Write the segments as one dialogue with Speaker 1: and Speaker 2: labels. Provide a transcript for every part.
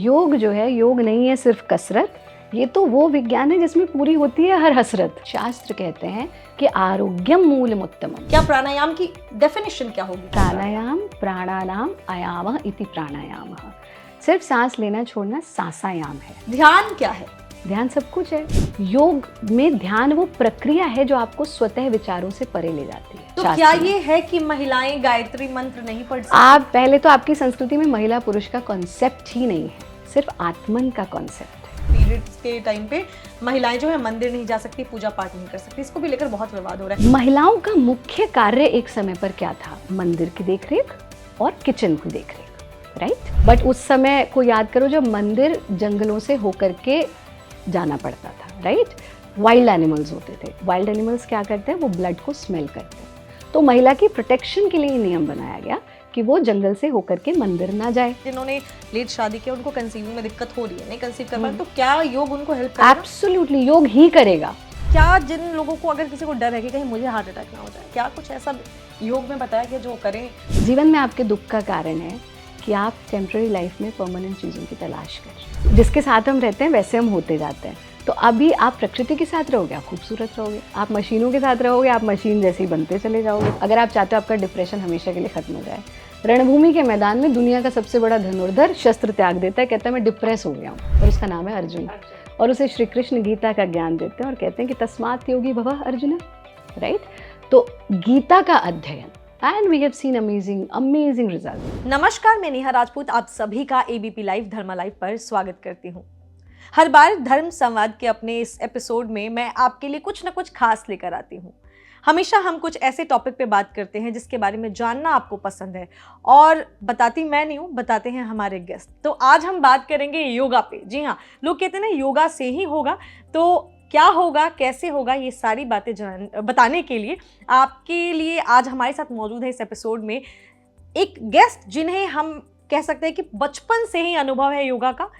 Speaker 1: योग जो है, योग नहीं है सिर्फ कसरत, ये तो वो विज्ञान है जिसमें पूरी होती है हर हसरत। शास्त्र कहते हैं कि आरोग्यम मूलम उत्तमम।
Speaker 2: क्या प्राणायाम की डेफिनेशन क्या होगी?
Speaker 1: प्राणायाम प्राणानाम आयामः इति प्राणायामः। सिर्फ सांस लेना छोड़ना सांसायाम है।
Speaker 2: ध्यान क्या है?
Speaker 1: ध्यान सब कुछ है। योग में ध्यान वो प्रक्रिया है जो आपको स्वतः विचारों से परे ले जाती है।
Speaker 2: तो क्या ये है कि महिलाएं गायत्री मंत्र नहीं पढ़ सकती?
Speaker 1: आप पहले तो आपकी संस्कृति में महिला पुरुष का कॉन्सेप्ट ही नहीं है, सिर्फ आत्मन का कॉन्सेप्ट है।
Speaker 2: पीरियड्स के टाइम पे महिलाएं जो है मंदिर नहीं जा सकती, पूजा पाठ नहीं कर सकती, इसको भी लेकर बहुत विवाद हो रहा है।
Speaker 1: महिलाओं का मुख्य कार्य एक समय पर क्या था? मंदिर की देखरेख और किचन की देखरेख, राइट? बट उस समय को याद करो जब मंदिर जंगलों से होकर के जाना पड़ता था, राइट? वाइल्ड एनिमल्स होते थे। वाइल्ड एनिमल्स क्या करते हैं? वो ब्लड को स्मेल करते हैं। तो महिला की प्रोटेक्शन के लिए ये नियम बनाया गया कि वो जंगल से होकर के मंदिर ना जाए।
Speaker 2: जिन्होंने लेट शादी किया उनको कंसीविंग में दिक्कत हो रही है, नहीं कंसीव कर पा रहे, तो क्या योग उनको हेल्प करेगा?
Speaker 1: एब्सोल्युटली, योग ही करेगा।
Speaker 2: क्या जिन लोगों को अगर किसी को डर है कि कहीं मुझे हार्ट अटैक ना हो जाए, क्या कुछ ऐसा योग में बताया कि जो करें?
Speaker 1: जीवन में आपके दुख का कारण है कि आप टेम्पररी लाइफ में परमानेंट चीज़ों की तलाश कर रहे हैं। जिसके साथ हम रहते हैं वैसे हम होते जाते हैं। तो अभी आप प्रकृति के साथ रहोगे, आप खूबसूरत रहोगे। आप मशीनों के साथ रहोगे, आप मशीन जैसे ही बनते चले जाओगे। अगर आप चाहते हो आपका डिप्रेशन हमेशा के लिए खत्म हो जाए, रणभूमि के मैदान में दुनिया का सबसे बड़ा धनुर्धर शस्त्र त्याग देता है, कहता है मैं डिप्रेस हो गया हूँ, और उसका नाम है अर्जुन। और उसे श्री कृष्ण गीता का ज्ञान देते हैं और कहते हैं कि तस्मात् योगी भवः अर्जुन, राइट? तो गीता का अध्ययन, and we have seen amazing results.
Speaker 2: नमस्कार, मैं नेहा राजपूत आप सभी का एबीपी लाइव धर्मा लाइव पर स्वागत करती हूँ। हर बार धर्म संवाद के अपने इस एपिसोड में मैं आपके लिए कुछ ना कुछ खास लेकर आती हूँ। हमेशा हम कुछ ऐसे टॉपिक पे बात करते हैं जिसके बारे में जानना आपको पसंद है, और बताती मैं नहीं हूँ, बताते हैं हमारे गेस्ट। तो आज हम बात करेंगे योगा पे। जी हाँ, लोग कहते हैं ना योगा से ही होगा, तो क्या होगा, कैसे होगा, ये सारी बातें बताने के लिए आपके लिए आज हमारे साथ मौजूद है इस एपिसोड में एक गेस्ट जिन्हें हम कह सकते हैं कि बचपन से ही अनुभव है योगा का।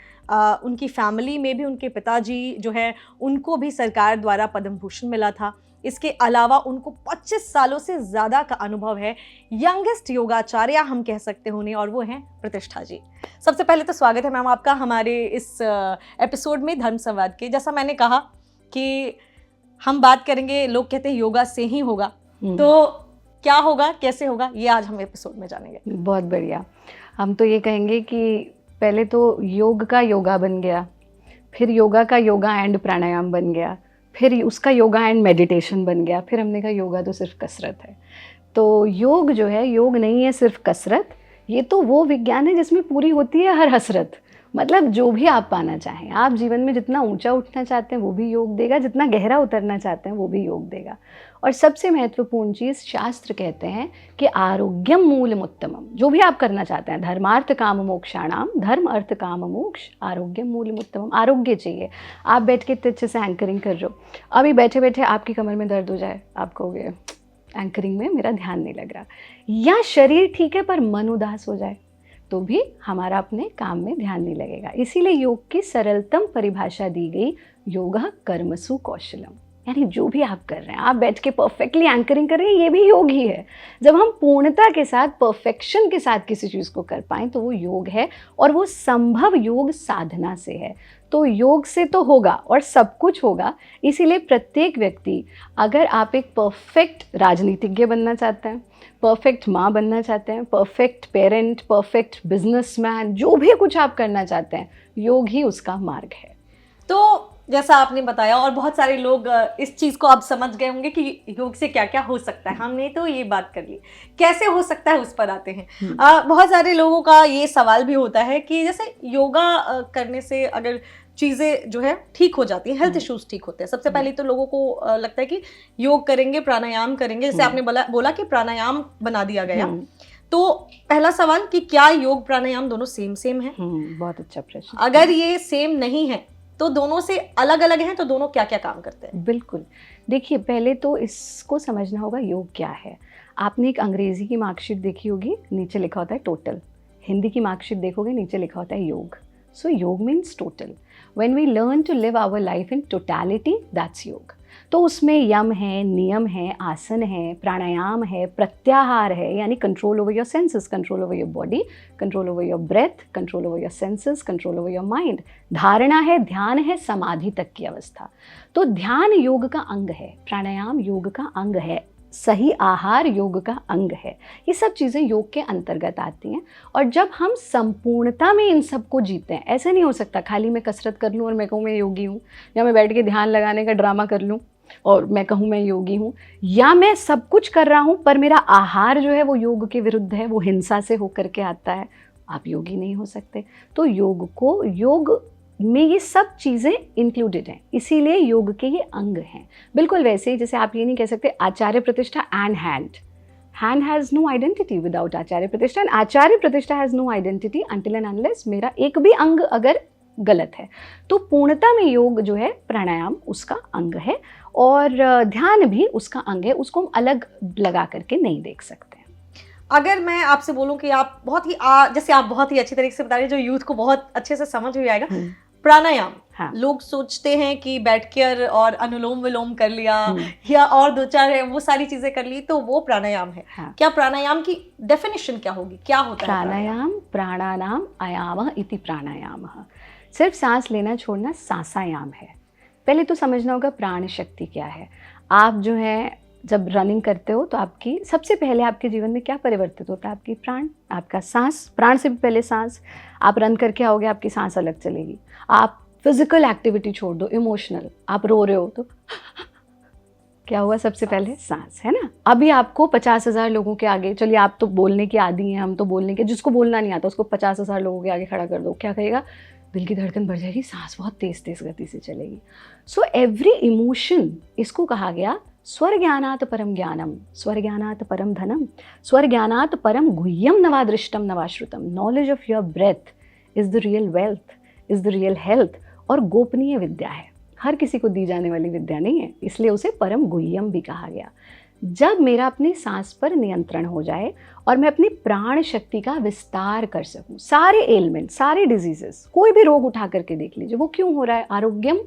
Speaker 2: उनकी फैमिली में भी उनके पिताजी जो है उनको भी सरकार द्वारा पद्म भूषण मिला था। इसके अलावा उनको 25 सालों से ज़्यादा का अनुभव है। यंगेस्ट योगाचार्य हम कह सकते हैं उन्हें, और वो हैं प्रतिष्ठा जी। सबसे पहले तो स्वागत है मैम आपका हमारे इस एपिसोड में धर्म संवाद के। जैसा मैंने कहा कि हम बात करेंगे, लोग कहते हैं योगा से ही होगा, तो क्या होगा, कैसे होगा, ये आज हम एपिसोड में जानेंगे।
Speaker 1: बहुत बढ़िया। हम तो ये कहेंगे कि पहले तो योग का योगा बन गया, फिर योगा का योगा एंड प्राणायाम बन गया, फिर उसका योगा एंड मेडिटेशन बन गया, फिर हमने कहा योगा तो सिर्फ कसरत है। तो योग जो है, योग नहीं है सिर्फ कसरत, ये तो वो विज्ञान है जिसमें पूरी होती है हर हसरत। मतलब जो भी आप पाना चाहें, आप जीवन में जितना ऊंचा उठना चाहते हैं वो भी योग देगा, जितना गहरा उतरना चाहते हैं वो भी योग देगा। और सबसे महत्वपूर्ण चीज़, शास्त्र कहते हैं कि आरोग्यम मूलम उत्तमम। जो भी आप करना चाहते हैं, धर्मार्थ काम मोक्षाणाम, धर्म अर्थ काम मोक्ष आरोग्यम मूलम उत्तमम। आरोग्य चाहिए। आप बैठ के इतने अच्छे से एंकरिंग कर रहे हो, अभी बैठे बैठे आपकी कमर में दर्द हो जाए, आप कहोगे एंकरिंग में मेरा ध्यान नहीं लग रहा, या शरीर ठीक है पर मन उदास हो जाए, तो भी हमारा अपने काम में ध्यान नहीं लगेगा। इसीलिए योग की सरलतम परिभाषा दी गई, योगः कर्मसु कौशलम। यानी जो भी आप कर रहे हैं, आप बैठ के परफेक्टली एंकरिंग कर रहे हैं, ये भी योग ही है। जब हम पूर्णता के साथ, परफेक्शन के साथ किसी चीज़ को कर पाएँ तो वो योग है, और वो संभव योग साधना से है। तो योग से तो होगा और सब कुछ होगा। इसीलिए प्रत्येक व्यक्ति, अगर आप एक परफेक्ट राजनीतिज्ञ बनना चाहते हैं, परफेक्ट माँ बनना चाहते हैं, परफेक्ट पेरेंट, परफेक्ट बिजनेसमैन, जो भी कुछ आप करना चाहते हैं, योग ही उसका मार्ग है।
Speaker 2: तो जैसा आपने बताया, और बहुत सारे लोग इस चीज़ को अब समझ गए होंगे कि योग से क्या क्या हो सकता है। हमने तो ये बात कर ली, कैसे हो सकता है उस पर आते हैं। बहुत सारे लोगों का ये सवाल भी होता है कि जैसे योगा करने से अगर चीज़ें जो है ठीक हो जाती हैं, हेल्थ इश्यूज ठीक होते हैं। सबसे पहले तो लोगों को लगता है कि योग करेंगे, प्राणायाम करेंगे, जैसे आपने बोला कि प्राणायाम बना दिया गया। तो पहला सवाल कि क्या योग प्राणायाम दोनों सेम है?
Speaker 1: बहुत अच्छा प्रश्न।
Speaker 2: अगर ये सेम नहीं है तो दोनों से अलग अलग हैं, तो दोनों क्या क्या काम करते हैं?
Speaker 1: बिल्कुल, देखिए पहले तो इसको समझना होगा योग क्या है। आपने एक अंग्रेजी की मार्कशीट देखी होगी, नीचे लिखा होता है टोटल। हिंदी की मार्कशीट देखोगे, नीचे लिखा होता है योग। So yoga means total. When we learn to live our life in totality, that's yoga. तो उसमें यम है, नियम है, आसन है, प्राणायाम है, प्रत्याहार है, यानी control over your senses, control over your body, control over your breath, control over your senses, control over your mind. धारणा है, ध्यान है, समाधि तक की अवस्था। तो ध्यान योग का अंग है, प्राणायाम योग का अंग है, सही आहार योग का अंग है। ये सब चीज़ें योग के अंतर्गत आती हैं। और जब हम संपूर्णता में इन सबको जीते हैं, ऐसा नहीं हो सकता खाली मैं कसरत कर लूँ और मैं कहूँ मैं योगी हूँ, या मैं बैठ के ध्यान लगाने का ड्रामा कर लूँ और मैं कहूँ मैं योगी हूँ, या मैं सब कुछ कर रहा हूँ पर मेरा आहार जो है वो योग के विरुद्ध है, वो हिंसा से होकर के आता है, आप योगी नहीं हो सकते। तो योग में ये सब चीज़ें इंक्लूडेड हैं, इसीलिए योग के ये अंग हैं। बिल्कुल वैसे ही जैसे आप ये नहीं कह सकते Acharya Pratishtha and hand has no identity without Acharya Pratishtha, and Acharya Pratishtha has no identity until and unless मेरा एक भी अंग अगर गलत है। तो पूर्णता में योग जो है प्राणायाम उसका अंग है, और ध्यान भी उसका अंग है, उसको हम अलग लगा करके नहीं देख सकते।
Speaker 2: अगर मैं आपसे बोलूं कि आप बहुत ही जैसे आप बहुत ही अच्छी तरीके से बता रहे हैं, जो यूथ को बहुत अच्छे से समझ भी आएगा, प्राणायाम।
Speaker 1: हाँ।
Speaker 2: लोग सोचते हैं कि बैठकर और अनुलोम विलोम कर लिया या और दो चार है वो सारी चीजें कर ली तो वो प्राणायाम है।
Speaker 1: हाँ।
Speaker 2: क्या प्राणायाम की डेफिनेशन क्या होगी, क्या होता है
Speaker 1: प्राणायाम? प्राणानाम आयामः इति प्राणायामः। सिर्फ सांस लेना छोड़ना सांसायाम है। पहले तो समझना होगा प्राण शक्ति क्या है। आप जो है जब रनिंग करते हो तो आपकी सबसे पहले आपके जीवन में क्या परिवर्तित होता है? आपकी प्राण, आपका सांस। प्राण से भी पहले सांस। आप रन करके आओगे, आपकी सांस अलग चलेगी। आप फिजिकल एक्टिविटी छोड़ दो, इमोशनल, आप रो रहे हो तो क्या हुआ? सबसे पहले सांस, है ना। अभी आपको 50,000 लोगों के आगे, चलिए आप तो बोलने के आदी हैं, हम तो बोलने के, जिसको बोलना नहीं आता उसको 50,000 लोगों के आगे खड़ा कर दो, क्या कहेगा? दिल की धड़कन बढ़ जाएगी, सांस बहुत तेज तेज गति से चलेगी। सो एवरी इमोशन, इसको कहा गया स्वर्ज्ञानात् परम ज्ञानम, स्वर्ज्ञानात् परम धनम, स्वर्ज्ञानात् परम गुह्यम नवादृष्टम नवाश्रुतम। Knowledge of your breath is the real wealth, is the real health, और गोपनीय विद्या है, हर किसी को दी जाने वाली विद्या नहीं है, इसलिए उसे परम गुह्यम भी कहा गया। जब मेरा अपनी सांस पर नियंत्रण हो जाए और मैं अपनी प्राण शक्ति का विस्तार कर सकूं, सारे एलिमेंट, सारे डिजीजेस, कोई भी रोग उठा करके देख लीजिए, वो क्यों हो रहा है? आरोग्यम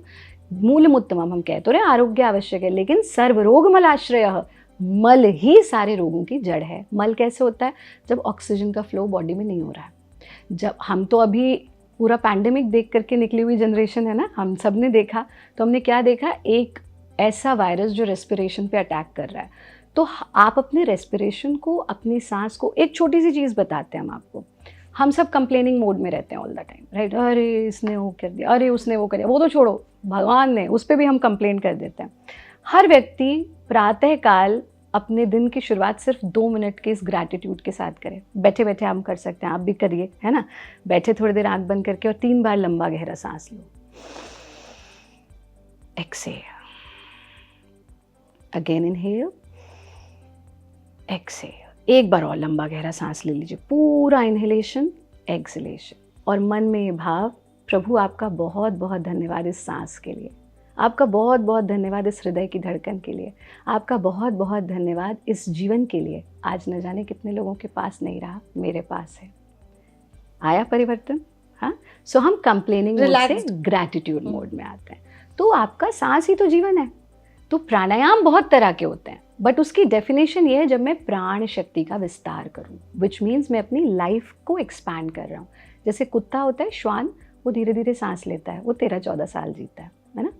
Speaker 1: मूलमुत्तमम, हम कहते रहे आरोग्य आवश्यक है, लेकिन सर्वरोग मलाश्रयः, मल ही सारे रोगों की जड़ है। मल कैसे होता है? जब ऑक्सीजन का फ्लो बॉडी में नहीं हो रहा है। जब हम तो अभी पूरा पैंडेमिक देख करके निकली हुई जनरेशन है ना, हम सब ने देखा, तो हमने क्या देखा? एक ऐसा वायरस जो रेस्पिरेशन पे अटैक कर रहा है। तो आप अपने रेस्पिरेशन को, अपनी सांस को, एक छोटी सी चीज़ बताते हैं हम आपको। हम सब कंप्लेनिंग मोड में रहते हैं ऑल द टाइम, राइट? अरे इसने वो कर दिया, अरे उसने वो कर दिया, वो तो छोड़ो, भगवान ने, उस पर भी हम कंप्लेन कर देते हैं। हर व्यक्ति प्रातःकाल अपने दिन की शुरुआत सिर्फ 2 मिनट के इस ग्रैटिट्यूड के साथ करें। बैठे बैठे हम कर सकते हैं, आप भी करिए, है ना। बैठे थोड़ी देर आंख बंद करके और 3 बार लंबा गहरा सांस लो। Exhale, again inhale, exhale. एक बार और लंबा गहरा सांस ले लीजिए, पूरा इनहेलेशन, एक्सहेलेशन, और मन में ये भाव, प्रभु आपका बहुत बहुत धन्यवाद इस सांस के लिए, आपका बहुत बहुत धन्यवाद इस हृदय की धड़कन के लिए, आपका बहुत बहुत धन्यवाद इस जीवन के लिए। आज न जाने कितने लोगों के पास नहीं रहा, मेरे पास है। आया परिवर्तन? हाँ। सो हम कंप्लेनिंग मोड से ग्रैटिट्यूड मोड में आते हैं। तो आपका सांस ही तो जीवन है। तो प्राणायाम बहुत तरह के होते हैं, बट उसकी डेफिनेशन ये है जब मैं प्राण शक्ति का विस्तार करूं, विच मीन्स मैं अपनी लाइफ को एक्सपैंड कर रहा हूँ। जैसे कुत्ता होता है, श्वान, वो धीरे धीरे सांस लेता है, वो 13-14 साल जीता है ना।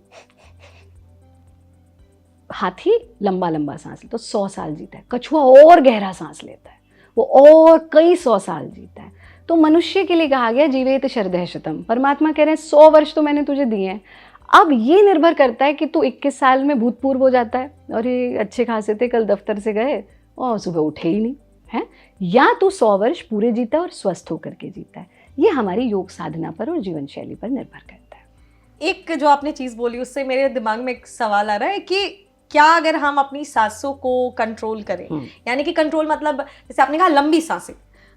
Speaker 1: हाथी लंबा लंबा सांस लेता है तो 100 साल जीता है। कछुआ और गहरा सांस लेता है, वो और कई 100 साल जीता है। तो मनुष्य के लिए कहा गया जीवेत शरदः शतम्। परमात्मा कह रहे हैं 100 वर्ष तो मैंने तुझे दिए हैं। अब ये निर्भर करता है कि तू 21 साल में भूतपूर्व हो जाता है, और ये अच्छे खासे थे, कल दफ्तर से गए और सुबह उठे ही नहीं है, या तू 100 वर्ष पूरे जीता है और स्वस्थ होकर के जीता है। ये हमारी योग साधना पर और जीवन शैली पर निर्भर करता है।
Speaker 2: एक जो आपने चीज़ बोली उससे मेरे दिमाग में एक सवाल आ रहा है कि क्या अगर हम अपनी सांसों को कंट्रोल करें, यानी कि कंट्रोल मतलब जैसे आपने कहा लंबी सांसें,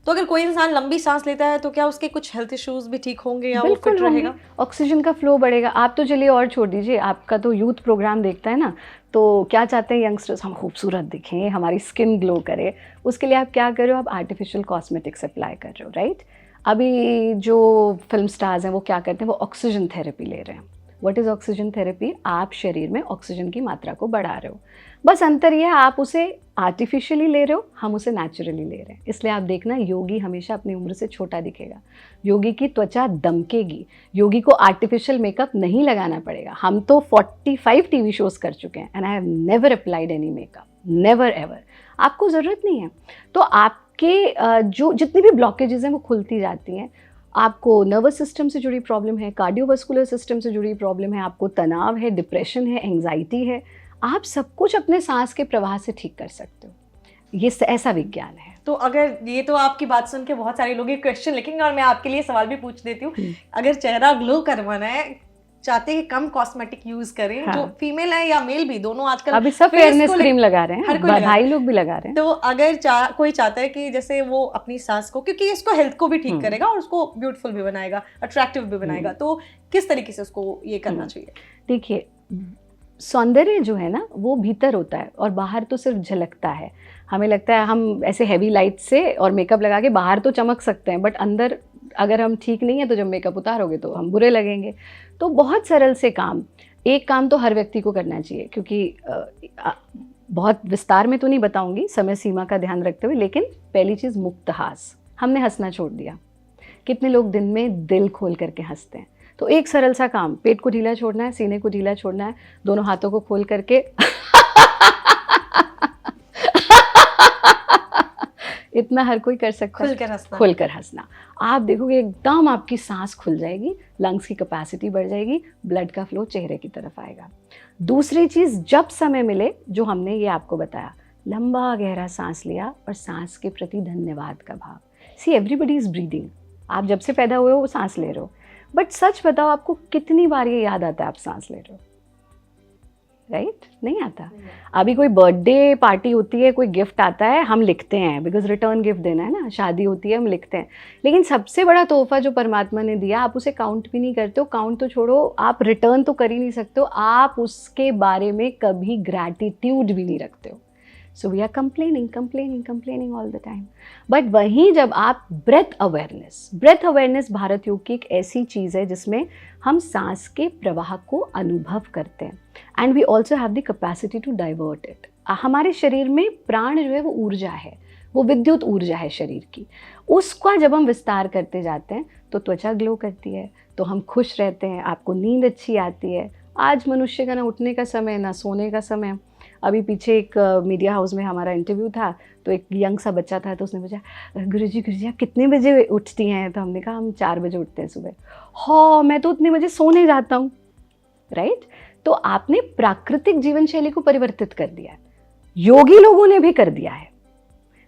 Speaker 2: तो अगर कोई इंसान लंबी सांस लेता है तो क्या उसके कुछ हेल्थ इश्यूज भी ठीक होंगे या वो फिट रहेगा?
Speaker 1: ऑक्सीजन का फ्लो बढ़ेगा। आप तो चलिए और छोड़ दीजिए, आपका तो यूथ प्रोग्राम देखता है ना, तो क्या चाहते हैं यंगस्टर्स? हम खूबसूरत दिखें, हमारी स्किन ग्लो करे। उसके लिए आप क्या कर रहे हो? आप आर्टिफिशियल कॉस्मेटिक्स अप्लाई कर रहे हो, राइट? अभी जो फिल्म स्टार्स हैं वो क्या करते हैं? वो ऑक्सीजन थेरेपी ले रहे हैं, व्हाट इज़ ऑक्सीजन थेरेपी? आप शरीर में ऑक्सीजन की मात्रा को बढ़ा रहे हो। बस अंतर यह है, आप उसे आर्टिफिशियली ले रहे हो, हम उसे नेचुरली ले रहे हैं। इसलिए आप देखना, योगी हमेशा अपनी उम्र से छोटा दिखेगा, योगी की त्वचा दमकेगी, योगी को आर्टिफिशियल मेकअप नहीं लगाना पड़ेगा। हम तो 45 टीवी शोज़ कर चुके हैं and I have never applied any makeup, never ever. आपको ज़रूरत नहीं है। तो आपके जो जितनी भी ब्लॉकेजेस हैं वो खुलती जाती हैं। आपको नर्वस सिस्टम से जुड़ी प्रॉब्लम है, कार्डियोवास्कुलर सिस्टम से जुड़ी प्रॉब्लम है, आपको तनाव है, डिप्रेशन है, एंग्जाइटी है, आप सब कुछ अपने सांस के प्रवाह से ठीक कर सकते हो। ये ऐसा विज्ञान है।
Speaker 2: तो अगर ये तो आपकी बात सुन के बहुत सारे लोग ये क्वेश्चन लिखेंगे और मैं आपके लिए सवाल भी पूछ देती हूँ। अगर चेहरा ग्लो करवाना है, चाहते हैं कम कॉस्मेटिक यूज करें,
Speaker 1: हाँ।
Speaker 2: जो फीमेल है या मेल भी, दोनों आजकल
Speaker 1: अभी सब फेयरनेस क्रीम लगा रहे
Speaker 2: हर
Speaker 1: हैं,
Speaker 2: कोई
Speaker 1: भाई लोग भी लगा रहे हैं।
Speaker 2: तो अगर कोई चाहता है कि जैसे वो अपनी सांस को, क्योंकि इसको हेल्थ को भी ठीक करेगा और उसको ब्यूटीफुल भी बनाएगा, अट्रैक्टिव भी बनाएगा, तो किस तरीके से उसको ये करना चाहिए?
Speaker 1: देखिए, सौंदर्य जो है ना वो भीतर होता है और बाहर तो सिर्फ झलकता है। हमें लगता है हम ऐसे हैवी लाइट से और मेकअप लगा के बाहर तो चमक सकते हैं, बट अंदर अगर हम ठीक नहीं है तो जब मेकअप उतारोगे तो हम बुरे लगेंगे। तो बहुत सरल से काम, एक काम तो हर व्यक्ति को करना चाहिए, क्योंकि बहुत विस्तार में तो नहीं बताऊंगी समय सीमा का ध्यान रखते हुए, लेकिन पहली चीज़ मुक्त हास। हमने हंसना छोड़ दिया। कितने लोग दिन में दिल खोल करके हंसते हैं? तो एक सरल सा काम, पेट को ढीला छोड़ना है, सीने को ढीला छोड़ना है, दोनों हाथों को खोल करके इतना हर कोई कर सकता है। खुलकर हंसना। आप देखोगे एकदम आपकी सांस खुल जाएगी, लंग्स की कैपेसिटी बढ़ जाएगी, ब्लड का फ्लो चेहरे की तरफ आएगा। दूसरी चीज़, जब समय मिले, जो हमने ये आपको बताया, लंबा गहरा सांस लिया और सांस के प्रति धन्यवाद का भाव। सी, एवरीबडी इज ब्रीदिंग। आप जब से पैदा हुए हो वो सांस ले रहे हो, बट सच बताओ आपको कितनी बार ये याद आता है आप सांस ले रहे हो? राइट? नहीं आता। अभी कोई बर्थडे पार्टी होती है, कोई गिफ्ट आता है, हम लिखते हैं, बिकॉज रिटर्न गिफ्ट देना है ना, शादी होती है हम लिखते हैं, लेकिन सबसे बड़ा तोहफा जो परमात्मा ने दिया आप उसे काउंट भी नहीं करते हो। काउंट तो छोड़ो, आप रिटर्न तो कर ही नहीं सकते हो, आप उसके बारे में कभी ग्रैटिट्यूड भी नहीं रखते हो। So we are complaining all the time. But वहीं जब आप ब्रेथ अवेयरनेस भारत योग की एक ऐसी चीज़ है जिसमें हम सांस के प्रवाह को अनुभव करते हैं, and we also have the capacity to divert it. हमारे शरीर में प्राण जो है वो ऊर्जा है, वो विद्युत ऊर्जा है शरीर की। उसका जब हम विस्तार करते जाते हैं तो त्वचा ग्लो करती है, तो हम खुश रहते हैं, आपको नींद अच्छी आती है। आज मनुष्य का ना उठने का समय ना सोने का समय। अभी पीछे एक मीडिया हाउस में हमारा इंटरव्यू था, तो एक यंग सा बच्चा था, तो उसने पूछा, गुरुजी आप कितने बजे उठती हैं? तो हमने कहा हम 4 बजे उठते हैं सुबह। हाँ, मैं तो उतने बजे सोने जाता हूँ। राइट? तो आपने प्राकृतिक जीवन शैली को परिवर्तित कर दिया है। योगी लोगों ने भी कर दिया है,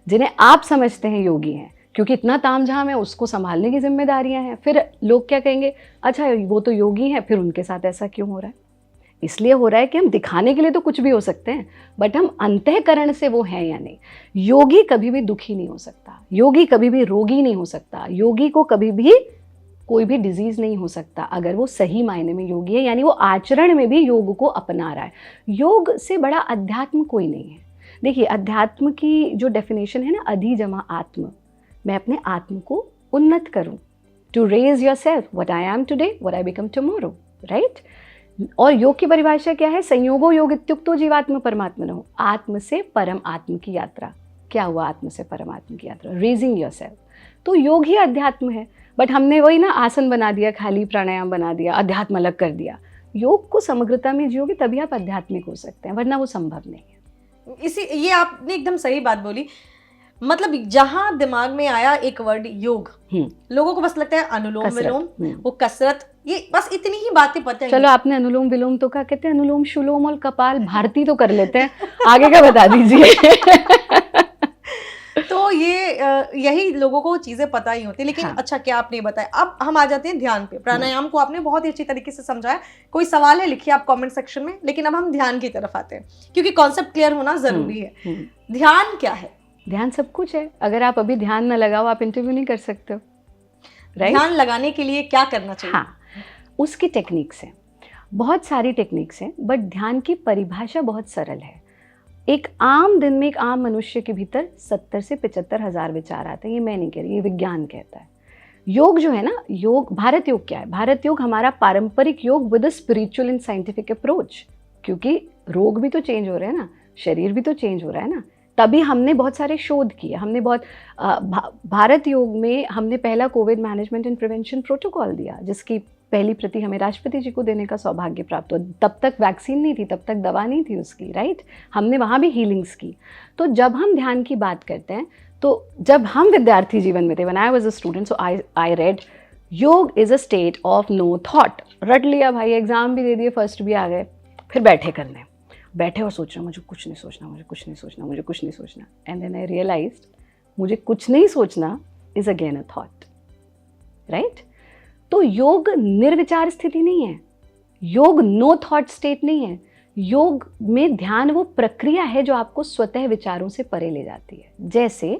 Speaker 1: जिन्हें आप समझते हैं योगी हैं, क्योंकि इतना तामझाम है, उसको संभालने की जिम्मेदारियां हैं। फिर लोग क्या कहेंगे, अच्छा वो तो योगी हैं, फिर उनके साथ ऐसा क्यों हो रहा है? इसलिए हो रहा है कि हम दिखाने के लिए तो कुछ भी हो सकते हैं, बट हम अंतःकरण से वो हैं या नहीं। योगी कभी भी दुखी नहीं हो सकता, योगी कभी भी रोगी नहीं हो सकता, योगी को कभी भी कोई भी डिजीज नहीं हो सकता अगर वो सही मायने में योगी है, यानी वो आचरण में भी योग को अपना रहा है। योग से बड़ा अध्यात्म कोई नहीं है। देखिए, अध्यात्म की जो डेफिनेशन है ना, अधि जमा आत्म, मैं अपने आत्म को उन्नत करूं, to raise your self, what I am today, what I become tomorrow. Right? और योग की परिभाषा क्या है? संयोगो योग इत्युक्तो जीवात्म परमात्मनो, आत्म से परम आत्म की यात्रा। क्या हुआ आत्म से परम आत्म की यात्रा? Raising your self. तो योग ही अध्यात्म है, बट हमने वही ना आसन बना दिया, खाली प्राणायाम बना दिया, अध्यात्म अलग कर दिया। योग को समग्रता में जियोगे तभी आप आध्यात्मिक हो सकते हैं, वरना वो संभव नहीं है।
Speaker 2: ये आपने एकदम सही बात बोली। मतलब जहां दिमाग में आया एक वर्ड योग, लोगों को बस लगता है अनुलोम विलोम, वो कसरत, ये बस इतनी ही बातें पता है।
Speaker 1: चलो, आपने अनुलोम विलोम तो कहा, कहते हैं अनुलोम शुलोम और कपाल भारती तो कर लेते हैं, आगे का बता दीजिए।
Speaker 2: तो यही लोगों को चीजें पता ही होती, लेकिन अच्छा क्या आपने बताया। अब हम आ जाते हैं ध्यान पे। प्राणायाम को आपने बहुत ही अच्छी तरीके से समझाया। कोई सवाल है लिखिए आप कमेंट सेक्शन में, लेकिन अब हम ध्यान की तरफ आते हैं, क्योंकि कॉन्सेप्ट क्लियर होना जरूरी है। ध्यान क्या है?
Speaker 1: ध्यान सब कुछ है। अगर आप अभी ध्यान न लगाओ, आप इंटरव्यू नहीं कर सकते हो। राइट?
Speaker 2: ध्यान लगाने के लिए क्या करना चाहिए?
Speaker 1: हाँ, उसकी टेक्निक्स हैं, बहुत सारी टेक्निक्स हैं, बट ध्यान की परिभाषा बहुत सरल है। एक आम दिन में एक आम मनुष्य के भीतर 70 से 75 हज़ार विचार आते हैं। ये मैं नहीं कह रही, ये विज्ञान कहता है। योग जो है ना, योग, भारत योग क्या है? भारत योग हमारा पारंपरिक योग with a spiritual and scientific approach, क्योंकि रोग भी तो चेंज हो रहे हैं ना, शरीर भी तो चेंज हो रहा है ना, तभी हमने बहुत सारे शोध किए, हमने बहुत भारत योग में हमने पहला Covid management and prevention protocol दिया, जिसकी पहली प्रति हमें राष्ट्रपति जी को देने का सौभाग्य प्राप्त हुआ। तब तक वैक्सीन नहीं थी, तब तक दवा नहीं थी उसकी, राइट? हमने वहाँ भी हीलिंग्स की। तो जब हम ध्यान की बात करते हैं, तो जब हम विद्यार्थी जीवन में थे, when I was a student, so I read yoga is a state of no thought. रट लिया भाई, एग्जाम भी दे दिए, फर्स्ट भी आ गए, फिर बैठे और सोच रहे मुझे कुछ नहीं सोचना, मुझे कुछ नहीं सोचना, मुझे कुछ नहीं सोचना। एंड देन आई रियलाइज्ड मुझे कुछ नहीं सोचना is again a thought, right? तो योग निर्विचार स्थिति नहीं है, योग नो थॉट स्टेट नहीं है। योग में ध्यान वो प्रक्रिया है जो आपको स्वतः विचारों से परे ले जाती है। जैसे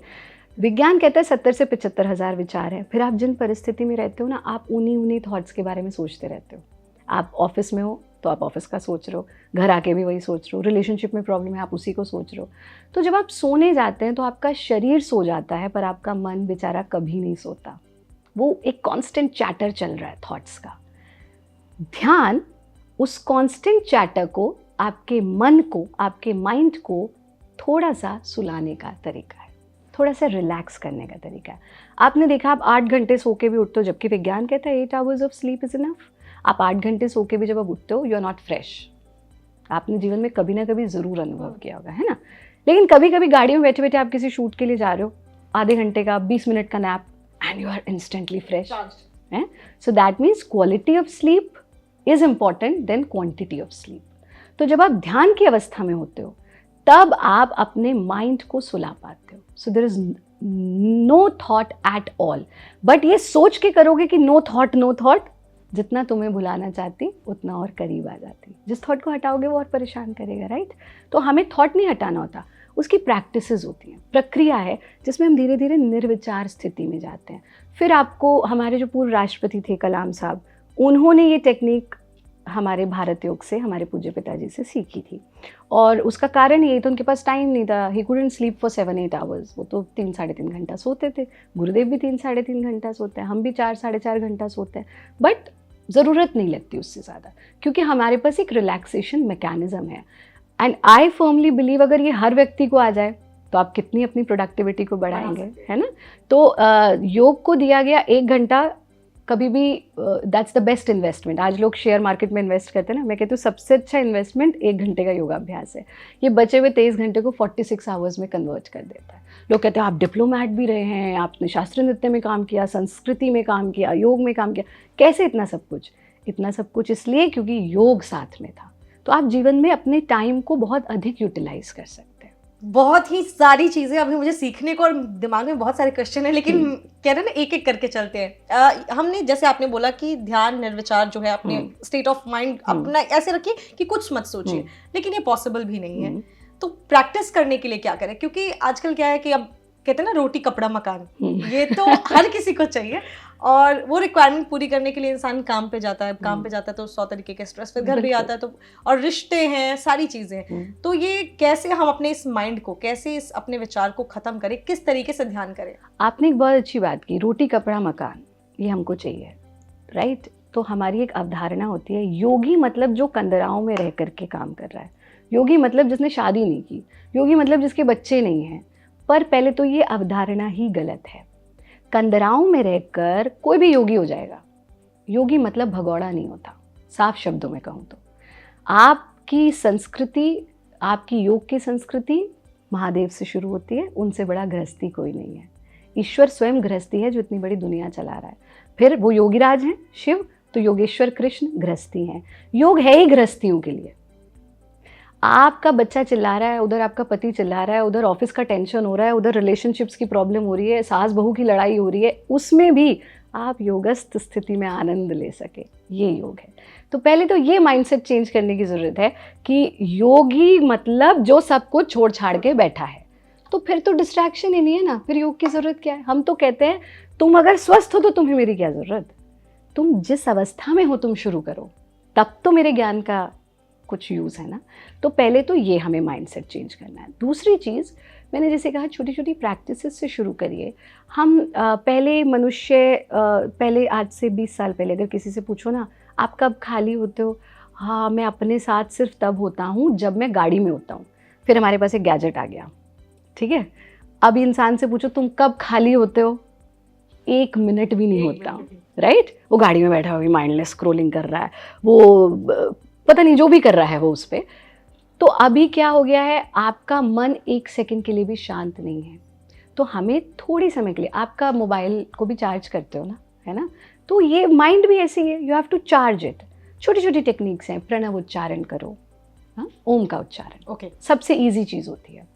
Speaker 1: विज्ञान कहता है 70 से 75 हज़ार विचार हैं, फिर आप जिन परिस्थिति में रहते हो ना, आप उन्हीं थॉट्स के बारे में सोचते रहते हो। आप ऑफिस में हो तो आप ऑफिस का सोच रहे हो, घर आके भी वही सोच रहे हो, रिलेशनशिप में प्रॉब्लम है आप उसी को सोच रहे हो। तो जब आप सोने जाते हैं तो आपका शरीर सो जाता है, पर आपका मन बेचारा कभी नहीं सोता, वो एक कांस्टेंट चैटर चल रहा है थॉट्स का। ध्यान उस कांस्टेंट चैटर को, आपके मन को, आपके माइंड को थोड़ा सा सुलाने का तरीका है, थोड़ा सा रिलैक्स करने का तरीका है। आपने देखा, आप 8 घंटे सो के भी उठते हो, जबकि विज्ञान कहता है 8 hours of sleep is enough. आप 8 घंटे सो के भी जब आप उठते हो, यू आर नॉट फ्रेश। आपने जीवन में कभी ना कभी ज़रूर अनुभव किया होगा, है ना? लेकिन कभी कभी गाड़ी में बैठे बैठे आप किसी शूट के लिए जा रहे हो, आधे घंटे का 20 मिनट का nap, and you are instantly fresh. So that means quality of sleep is important then quantity of sleep. तो जब आप ध्यान की अवस्था में होते हो, तब आप अपने माइंड को सुला पाते हो। So there is no thought at all. But ये सोच के करोगे कि नो थॉट, जितना तुम्हें भुलाना चाहती उतना और करीब आ जाती। जिस थॉट को हटाओगे वो और परेशान करेगा, राइट? तो हमें थॉट नहीं हटाना होता, उसकी प्रैक्टिसेस होती हैं, प्रक्रिया है जिसमें हम धीरे धीरे निर्विचार स्थिति में जाते हैं। फिर आपको, हमारे जो पूर्व राष्ट्रपति थे कलाम साहब, उन्होंने ये टेक्निक हमारे भारत योग से, हमारे पूज्य पिताजी से सीखी थी। और उसका कारण यही था, उनके पास टाइम नहीं था। He couldn't sleep for 7-8 hours. वो तो 3-3.5 घंटा सोते थे। गुरुदेव भी 3-3.5 घंटा सोते हैं, हम भी 4-4.5 घंटा सोते हैं। बट ज़रूरत नहीं लगती उससे ज़्यादा, क्योंकि हमारे पास एक रिलैक्सेशन मैकेनिज्म है। एंड आई फर्मली बिलीव अगर ये हर व्यक्ति को आ जाए तो आप कितनी अपनी प्रोडक्टिविटी को बढ़ाएंगे, है ना? तो योग को दिया गया 1 घंटा कभी भी, दैट्स द बेस्ट इन्वेस्टमेंट। आज लोग शेयर मार्केट में इन्वेस्ट करते हैं ना, मैं कहती हूँ सबसे अच्छा इन्वेस्टमेंट 1 घंटे का योगाभ्यास है। ये बचे हुए 23 घंटे को 46 आवर्स में कन्वर्ट कर देता है। लोग कहते हैं आप डिप्लोमैट भी रहे हैं, आपने शास्त्रीय नृत्य में काम किया, संस्कृति में काम किया, योग में काम किया, कैसे इतना सब कुछ? इतना सब कुछ इसलिए क्योंकि योग साथ में था। तो आप जीवन में अपने टाइम को बहुत अधिक यूटिलाइज कर सकते हैं।
Speaker 2: बहुत ही सारी चीज़ें अभी मुझे सीखने को, और दिमाग में बहुत सारे क्वेश्चन है, लेकिन कह रहे हैं ना एक एक करके चलते हैं। हमने, जैसे आपने बोला कि ध्यान निर्विचार जो है, अपने स्टेट ऑफ माइंड अपना ऐसे रखिए कि कुछ मत सोचिए, लेकिन ये पॉसिबल भी नहीं है। तो प्रैक्टिस करने के लिए क्या करें? क्योंकि आजकल क्या है कि अब कहते हैं ना रोटी कपड़ा मकान, ये तो हर किसी को चाहिए, और वो रिक्वायरमेंट पूरी करने के लिए इंसान काम पे जाता है। काम पे जाता है तो 100 तरीके के स्ट्रेस, फिर घर भी आता है, तो और रिश्ते हैं, सारी चीज़ें। तो ये कैसे हम अपने इस माइंड को, कैसे इस अपने विचार को ख़त्म करें, किस तरीके से ध्यान करें?
Speaker 1: आपने एक बहुत अच्छी बात की, रोटी कपड़ा मकान, ये हमको चाहिए, राइट? तो हमारी एक अवधारणा होती है, योगी मतलब जो कंदराओं में रह करके काम कर रहा है, योगी मतलब जिसने शादी नहीं की, योगी मतलब जिसके बच्चे नहीं हैं। पर पहले तो ये अवधारणा ही गलत है। कंदराओं में रहकर कोई भी योगी हो जाएगा। योगी मतलब भगौड़ा नहीं होता, साफ शब्दों में कहूँ तो। आपकी संस्कृति, आपकी योग की संस्कृति महादेव से शुरू होती है, उनसे बड़ा गृहस्थी कोई नहीं है। ईश्वर स्वयं गृहस्थी है जो इतनी बड़ी दुनिया चला रहा है। फिर वो योगीराज हैं शिव, तो योगेश्वर कृष्ण गृहस्थी हैं। योग है ही गृहस्थियों के लिए। आपका बच्चा चिल्ला रहा है, उधर आपका पति चिल्ला रहा है, उधर ऑफिस का टेंशन हो रहा है, उधर रिलेशनशिप्स की प्रॉब्लम हो रही है, सास बहू की लड़ाई हो रही है, उसमें भी आप योगस्थ स्थिति में आनंद ले सके, ये योग है। तो पहले तो ये माइंडसेट चेंज करने की ज़रूरत है कि योगी मतलब जो सब कुछ छोड़ छाड़ के बैठा है। तो फिर तो डिस्ट्रैक्शन ही नहीं है ना, फिर योग की ज़रूरत क्या है? हम तो कहते हैं तुम अगर स्वस्थ हो तो तुम्हें मेरी क्या ज़रूरत, तुम जिस अवस्था में हो तुम शुरू करो, तब तो मेरे ज्ञान का कुछ यूज़ है ना। तो पहले तो ये हमें माइंडसेट चेंज करना है। दूसरी चीज़, मैंने जैसे कहा छोटी छोटी प्रैक्टिसेस से शुरू करिए। हम पहले मनुष्य पहले आज से 20 साल पहले अगर किसी से पूछो ना आप कब खाली होते हो, हाँ मैं अपने साथ सिर्फ तब होता हूँ जब मैं गाड़ी में होता हूँ। फिर हमारे पास एक गैजेट आ गया, ठीक है। अब इंसान से पूछो तुम कब खाली होते हो, 1 मिनट भी नहीं होता हूँ, राइट। वो गाड़ी में बैठा हुआ माइंडलेस स्क्रोलिंग कर रहा है, वो पता नहीं जो भी कर रहा है वो उस पर। तो अभी क्या हो गया है, आपका मन 1 सेकंड के लिए भी शांत नहीं है। तो हमें थोड़ी समय के लिए, आपका मोबाइल को भी चार्ज करते हो ना, है ना, तो ये माइंड भी ऐसी है, you have to charge it. छोटी छोटी टेक्निक्स हैं, प्रणव उच्चारण करो, हाँ, ओम का उच्चारण,
Speaker 2: ओके,
Speaker 1: सबसे इजी चीज़ होती है।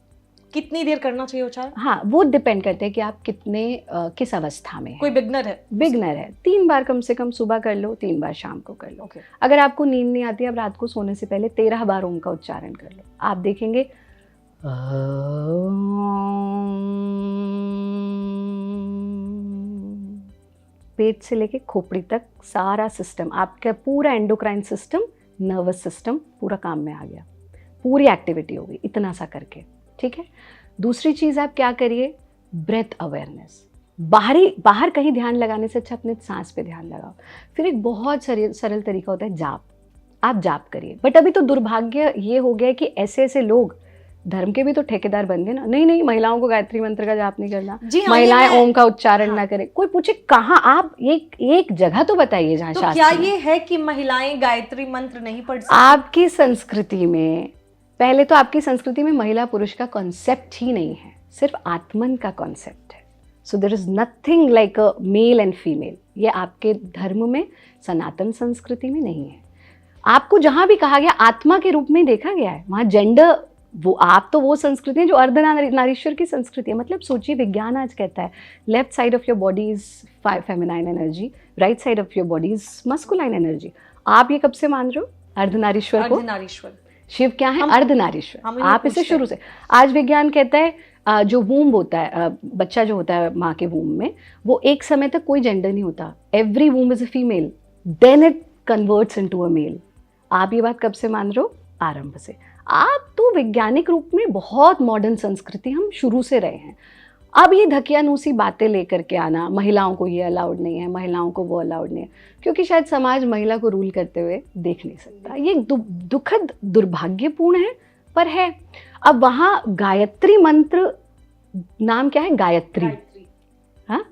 Speaker 2: कितनी देर करना चाहिए उच्चारण?
Speaker 1: हाँ, वो डिपेंड करते हैं कि आप कितने किस अवस्था में हैं।
Speaker 2: कोई बिगनर है?
Speaker 1: बिगनर है 3 बार कम से कम सुबह कर लो, 3 बार शाम को कर लो।
Speaker 2: ओके।
Speaker 1: अगर आपको नींद नहीं आती, आप रात को सोने से पहले 13 बार ओम का उच्चारण कर लो, आप देखेंगे पेट से लेके खोपड़ी तक सारा सिस्टम, आपका पूरा एंडोक्राइन सिस्टम, नर्वस सिस्टम पूरा काम में आ गया, पूरी एक्टिविटी हो गई इतना सा करके, ठीक है। दूसरी चीज़ आप क्या करिए, ब्रेथ अवेयरनेस। बाहर कहीं ध्यान लगाने से अच्छा अपने सांस पे ध्यान लगाओ। फिर एक बहुत सरल तरीका होता है जाप, आप जाप करिए। बट अभी तो दुर्भाग्य ये हो गया कि ऐसे ऐसे लोग, धर्म के भी तो ठेकेदार बन गए ना, नहीं महिलाओं को गायत्री मंत्र का जाप नहीं करना, महिलाएं ओम का उच्चारण ना करें। कोई पूछे कहाँ, आप एक जगह तो बताइए जहाँ
Speaker 2: तो
Speaker 1: शास्त्र
Speaker 2: क्या
Speaker 1: में।
Speaker 2: ये है कि महिलाएं गायत्री मंत्र नहीं पढ़ सकती?
Speaker 1: आपकी संस्कृति में, पहले तो आपकी संस्कृति में महिला पुरुष का कॉन्सेप्ट ही नहीं है, सिर्फ आत्मन का कॉन्सेप्ट है। So there is nothing like a male and female. ये आपके धर्म में, सनातन संस्कृति में नहीं है। आपको जहां भी कहा गया आत्मा के रूप में देखा गया है, वहां जेंडर, वो आप तो वो संस्कृति है जो अर्धनारीश्वर की संस्कृति है। मतलब सोचिए, विज्ञान आज कहता है left side of your body is feminine energy, right side of your body is masculine energy. आप ये कब से मान रहे हो अर्धनारीश्वर को?
Speaker 2: अर्धनारीश्वर।
Speaker 1: शिव क्या है? अर्धनारीश्वर। आप इसे शुरू से, आज विज्ञान कहता है जो वूम्ब होता है, बच्चा जो होता है माँ के वूम्ब में, वो एक समय तक कोई जेंडर नहीं होता। Every womb is a female, then it converts into a male. आप ये बात कब से मान रहे हो? आरंभ से। आप तो वैज्ञानिक रूप में बहुत मॉडर्न संस्कृति हम शुरू से रहे हैं। अब ये धकियानूसी बातें लेकर के आना, महिलाओं को ये अलाउड नहीं है, महिलाओं को वो अलाउड नहीं है, क्योंकि शायद समाज महिला को रूल करते हुए देख नहीं सकता। ये दुखद दुर्भाग्यपूर्ण है, पर है। अब वहाँ गायत्री मंत्र, नाम क्या है? गायत्री। हाँ,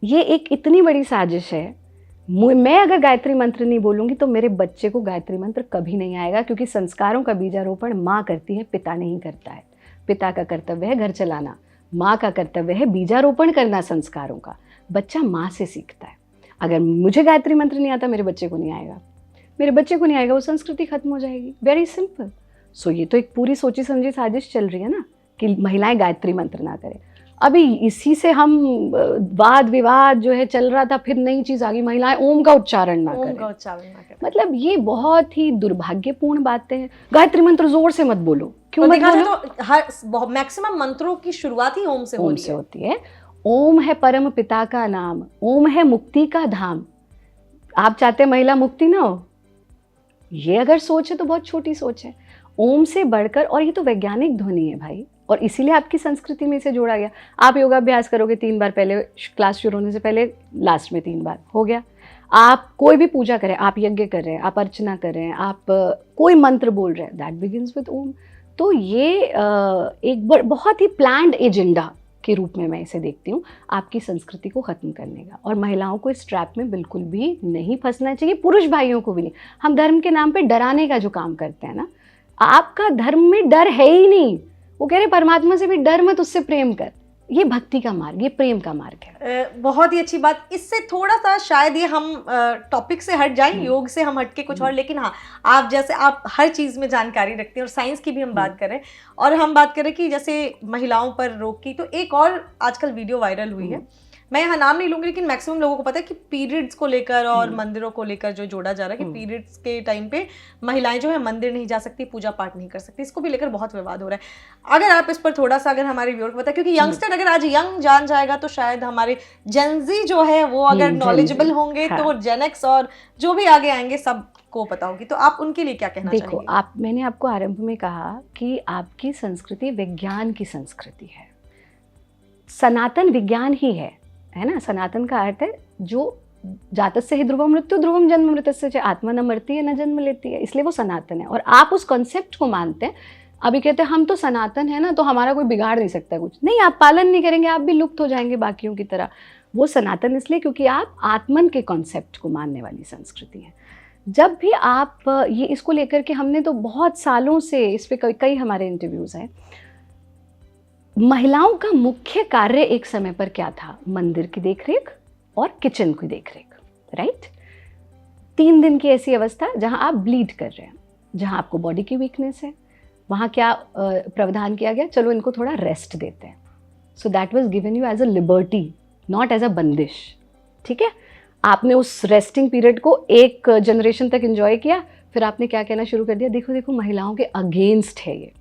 Speaker 1: ये एक इतनी बड़ी साजिश है। मैं अगर गायत्री मंत्र नहीं बोलूँगी तो मेरे बच्चे को गायत्री मंत्र कभी नहीं आएगा, क्योंकि संस्कारों का बीजारोपण माँ करती है, पिता नहीं करता है। पिता का कर्तव्य है घर चलाना, माँ का कर्तव्य है बीजारोपण करना संस्कारों का। बच्चा माँ से सीखता है। अगर मुझे गायत्री मंत्र नहीं आता, मेरे बच्चे को नहीं आएगा, मेरे बच्चे को नहीं आएगा, वो संस्कृति खत्म हो जाएगी। Very simple. सो ये तो एक पूरी सोची समझी साजिश चल रही है ना कि महिलाएं गायत्री मंत्र ना करें। अभी इसी से हम वाद विवाद जो है चल रहा था, फिर नई चीज आ गई, महिलाएं ओम का उच्चारण ना करें। मतलब ये बहुत ही दुर्भाग्यपूर्ण बातें हैं। गायत्री मंत्र जोर से मत बोलो, क्यों मत बोलो?
Speaker 2: तो हर मैक्सिमम मंत्रों की शुरुआत ही ओम से
Speaker 1: होती है। ओम है परम पिता का नाम, ओम है मुक्ति का धाम। आप चाहते महिला मुक्ति ना हो? ये अगर सोच है तो बहुत छोटी सोच है। ओम से बढ़कर, और ये तो वैज्ञानिक ध्वनि है भाई, और इसीलिए आपकी संस्कृति में इसे जोड़ा गया। आप योगाभ्यास करोगे 3 बार, पहले क्लास शुरू होने से पहले लास्ट में 3 बार हो गया। आप कोई भी पूजा करें, आप यज्ञ कर रहे हैं, आप अर्चना कर रहे हैं, आप कोई मंत्र बोल रहे हैं, दैट बिगिंस विद ओम। तो ये एक बहुत ही प्लान्ड एजेंडा के रूप में मैं इसे देखती हूँ, आपकी संस्कृति को ख़त्म करने का। और महिलाओं को इस ट्रैप में बिल्कुल भी नहीं फंसना चाहिए, पुरुष भाइयों को भी नहीं। हम धर्म के नाम पे डराने का जो काम करते हैं ना, आपका धर्म में डर है ही नहीं। वो कह रहे परमात्मा से भी डर मत, उससे प्रेम कर। ये भक्ति का मार्ग, ये प्रेम का मार्ग है।
Speaker 2: बहुत ही अच्छी बात। इससे थोड़ा सा शायद ये हम टॉपिक से हट जाएं, योग से हम हट के कुछ और, लेकिन हाँ, आप जैसे आप हर चीज़ में जानकारी रखते हैं और साइंस की भी हम बात करें, और हम बात करें कि जैसे महिलाओं पर रोक की, तो एक और आजकल वीडियो वायरल हुई है, मैं यहाँ नाम नहीं लूंगी, लेकिन मैक्सिमम लोगों को पता है कि पीरियड्स को लेकर और मंदिरों को लेकर जो जोड़ा जा रहा है कि पीरियड्स के टाइम पे महिलाएं जो है मंदिर नहीं जा सकती, पूजा पाठ नहीं कर सकती। इसको भी लेकर बहुत विवाद हो रहा है। अगर आप इस पर थोड़ा सा, अगर हमारे व्यूअर को पता है, क्योंकि यंगस्टर अगर आज यंग जान जाएगा तो शायद हमारे जेनजी जो है वो अगर नॉलेजेबल होंगे तो जेन एक्स और जो भी आगे आएंगे सब को पता होगी, तो आप उनके लिए क्या कहना
Speaker 1: देखो,
Speaker 2: चाहेंगे?
Speaker 1: मैंने आपको आरंभ में कहा कि आपकी संस्कृति विज्ञान की संस्कृति है, सनातन विज्ञान ही है ना। सनातन का अर्थ है जो जातस्य हि ध्रुवम मृत्यु ध्रुवम जन्म मृतस्य च, आत्मा न मरती है न जन्म लेती है, इसलिए वो सनातन है। और आप उस कॉन्सेप्ट को मानते हैं। अभी कहते हैं हम तो सनातन है ना, तो हमारा कोई बिगाड़ नहीं सकता कुछ। नहीं, आप पालन नहीं करेंगे, आप भी लुप्त हो जाएंगे बाकियों की तरह। वो सनातन इसलिए क्योंकि आप आत्मन के कॉन्सेप्ट को मानने वाली संस्कृति है। जब भी आप ये इसको लेकर के, हमने तो बहुत सालों से इस पे कई हमारे इंटरव्यूज़ हैं। महिलाओं का मुख्य कार्य एक समय पर क्या था? मंदिर की देखरेख और किचन की देखरेख, राइट। 3 दिन की ऐसी अवस्था जहां आप ब्लीड कर रहे हैं, जहां आपको बॉडी की वीकनेस है, वहां क्या प्रावधान किया गया? चलो इनको थोड़ा रेस्ट देते हैं। So that was given you as a liberty, not as a बंदिश, ठीक है। आपने उस रेस्टिंग पीरियड को एक जनरेशन तक एंजॉय किया, फिर आपने क्या कहना शुरू कर दिया? देखो देखो, महिलाओं के अगेंस्ट है ये।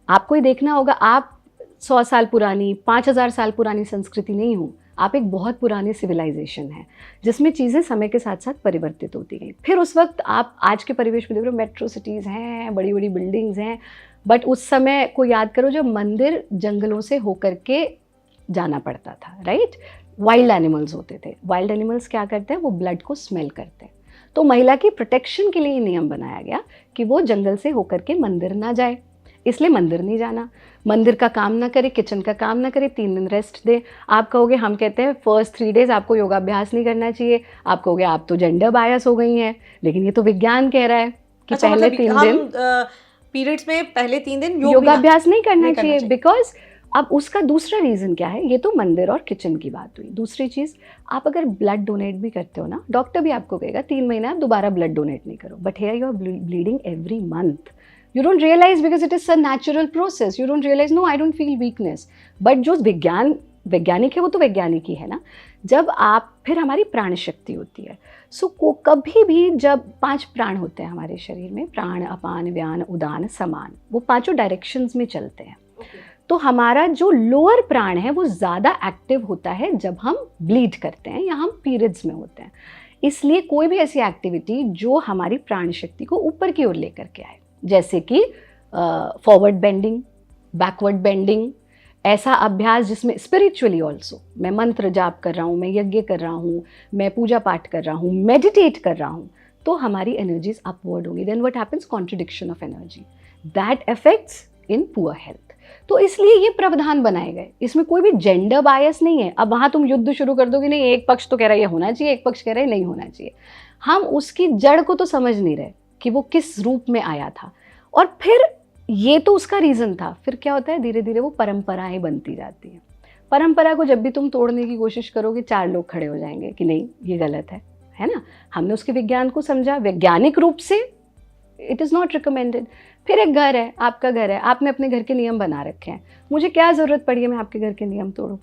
Speaker 1: आपको ही देखना होगा, आप 100 साल पुरानी, 5000 साल पुरानी संस्कृति नहीं हो, आप एक बहुत पुरानी सिविलाइजेशन है जिसमें चीज़ें समय के साथ साथ परिवर्तित होती गई। फिर उस वक्त आप आज के परिवेश में देख रहे हो, मेट्रो सिटीज़ हैं, बड़ी बड़ी बिल्डिंग्स हैं, बट उस समय को याद करो जब मंदिर जंगलों से होकर के जाना पड़ता था, राइट। वाइल्ड एनिमल्स होते थे। वाइल्ड एनिमल्स क्या करते हैं? वो ब्लड को स्मेल करते हैं। तो महिला की प्रोटेक्शन के लिए नियम बनाया गया कि वो जंगल से होकर के मंदिर ना जाए, इसलिए मंदिर नहीं जाना, मंदिर का काम ना करे, किचन का काम ना करे, 3 दिन रेस्ट दे। आप कहोगे, हम कहते हैं फर्स्ट 3 डेज आपको योगाभ्यास नहीं करना चाहिए। आप कहोगे आप तो जेंडर बायस हो गई हैं, लेकिन ये तो विज्ञान कह रहा है कि
Speaker 2: अच्छा,
Speaker 1: पहले
Speaker 2: मतलब
Speaker 1: 3
Speaker 2: हम
Speaker 1: दिन
Speaker 2: पीरियड्स में पहले 3 दिन
Speaker 1: योगाभ्यास नहीं करना
Speaker 2: नहीं
Speaker 1: चाहिए। बिकॉज अब उसका दूसरा रीज़न क्या है? ये तो मंदिर और किचन की बात हुई। दूसरी चीज़, आप अगर ब्लड डोनेट भी करते हो ना, डॉक्टर भी आपको कहेगा 3 महीने आप दोबारा ब्लड डोनेट नहीं करो, but here you are bleeding every month. You don't realize because it is a natural process. You don't realize, no, I don't feel weakness. But जो वैज्ञानिक है वो तो वैज्ञानिक ही है ना। जब आप, फिर हमारी प्राण शक्ति होती है। सो कभी भी जब 5 प्राण होते हैं हमारे शरीर में, प्राण, अपान, व्यान, उदान, समान, वो 5 डायरेक्शंस में चलते हैं। तो हमारा जो लोअर प्राण है वो ज़्यादा एक्टिव होता है जब हम ब्लीड करते हैं या हम पीरियड्स में होते हैं। इसलिए कोई भी ऐसी एक्टिविटी जो हमारी प्राण शक्ति को ऊपर की ओर लेकर के आए, जैसे कि फॉरवर्ड बेंडिंग, बैकवर्ड बेंडिंग, ऐसा अभ्यास जिसमें स्पिरिचुअली ऑल्सो, मैं मंत्र जाप कर रहा हूँ, मैं यज्ञ कर रहा हूँ, मैं पूजा पाठ कर रहा हूँ, मेडिटेट कर रहा हूँ, तो हमारी एनर्जीज अपवर्ड होंगी। Then what happens? Contradiction of energy, that affects in poor health. तो इसलिए ये प्रावधान बनाए गए, इसमें कोई भी जेंडर बायस नहीं है। अब वहाँ तुम युद्ध शुरू कर दोगे, नहीं एक पक्ष तो कह रहा है ये होना चाहिए, एक पक्ष कह रहा है नहीं होना चाहिए। हम उसकी जड़ को तो समझ नहीं रहे कि वो किस रूप में आया था। और फिर ये तो उसका रीज़न था। फिर क्या होता है? धीरे धीरे वो परंपराएं बनती जाती हैं। परंपरा को जब भी तुम तोड़ने की कोशिश करोगे, 4 लोग खड़े हो जाएंगे कि नहीं ये गलत है ना। हमने उसके विज्ञान को समझा, वैज्ञानिक रूप से इट इज़ नॉट रिकमेंडेड। फिर एक घर है, आपका घर है, आपने अपने घर के नियम बना रखे हैं, मुझे क्या ज़रूरत पड़ी है मैं आपके घर के नियम तोड़ूं?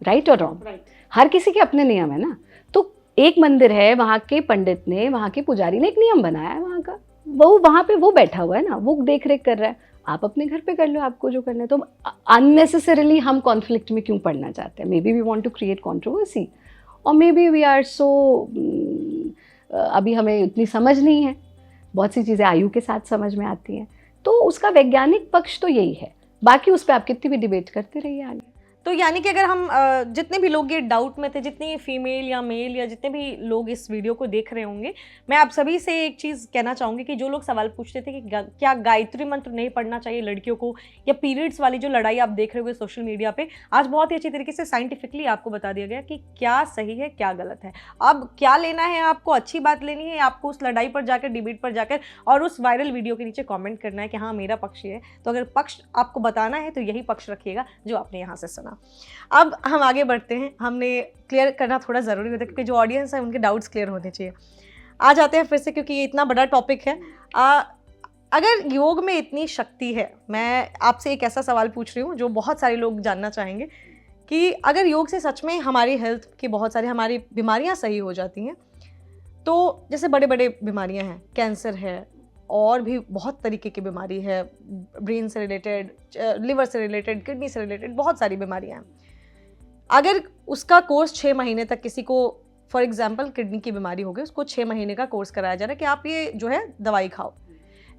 Speaker 1: राइट और रॉन्ग? हर किसी के अपने नियम है ना। तो एक मंदिर है, वहाँ के पंडित ने, वहाँ के पुजारी ने एक नियम बनाया है वहाँ का, वो वहाँ पे वो बैठा हुआ है ना, वो देख रेख कर रहा है। आप अपने घर पे कर लो आपको जो करना है। तो अननेसेसरीली हम कॉन्फ्लिक्ट में क्यों पढ़ना चाहते हैं? Maybe we want to create controversy, और maybe we are so, अभी हमें इतनी समझ नहीं है, बहुत सी चीज़ें आयु के साथ समझ में आती हैं। तो उसका वैज्ञानिक पक्ष तो यही है, बाकी उस पर आप कितनी भी डिबेट करते रहिए आगे।
Speaker 2: तो यानी कि अगर हम जितने भी लोग ये डाउट में थे, जितनी फीमेल या मेल या जितने भी लोग इस वीडियो को देख रहे होंगे, मैं आप सभी से एक चीज़ कहना चाहूँगी कि जो लोग सवाल पूछते थे कि क्या गायत्री मंत्र नहीं पढ़ना चाहिए लड़कियों को, या पीरियड्स वाली जो लड़ाई आप देख रहे होगे सोशल मीडिया पे, आज बहुत ही अच्छी तरीके से साइंटिफिकली आपको बता दिया गया कि क्या सही है क्या गलत है। अब क्या लेना है आपको? अच्छी बात लेनी है, आपको उस लड़ाई पर जाकर, डिबेट पर जाकर और उस वायरल वीडियो के नीचे कॉमेंट करना है कि हाँ मेरा पक्ष ये है। तो अगर पक्ष आपको बताना है तो यही पक्ष रखिएगा जो आपने यहाँ से सुना। अब हम आगे बढ़ते हैं। हमने क्लियर करना थोड़ा ज़रूरी होता है क्योंकि जो ऑडियंस है उनके डाउट्स क्लियर होने चाहिए। आ जाते हैं फिर से, क्योंकि ये इतना बड़ा टॉपिक है। अगर योग में इतनी शक्ति है, मैं आपसे एक ऐसा सवाल पूछ रही हूँ जो बहुत सारे लोग जानना चाहेंगे कि अगर योग से सच में हमारी हेल्थ की बहुत सारी हमारी बीमारियाँ सही हो जाती हैं, तो जैसे बड़े बड़े बीमारियाँ हैं, कैंसर है और भी बहुत तरीके की बीमारी है, ब्रेन से रिलेटेड, लिवर से रिलेटेड, किडनी से रिलेटेड बहुत सारी बीमारियाँ हैं। अगर उसका कोर्स 6 महीने तक किसी को फॉर एग्जाम्पल किडनी की बीमारी हो गई, उसको 6 महीने का कोर्स कराया जा रहा है कि आप ये जो है दवाई खाओ।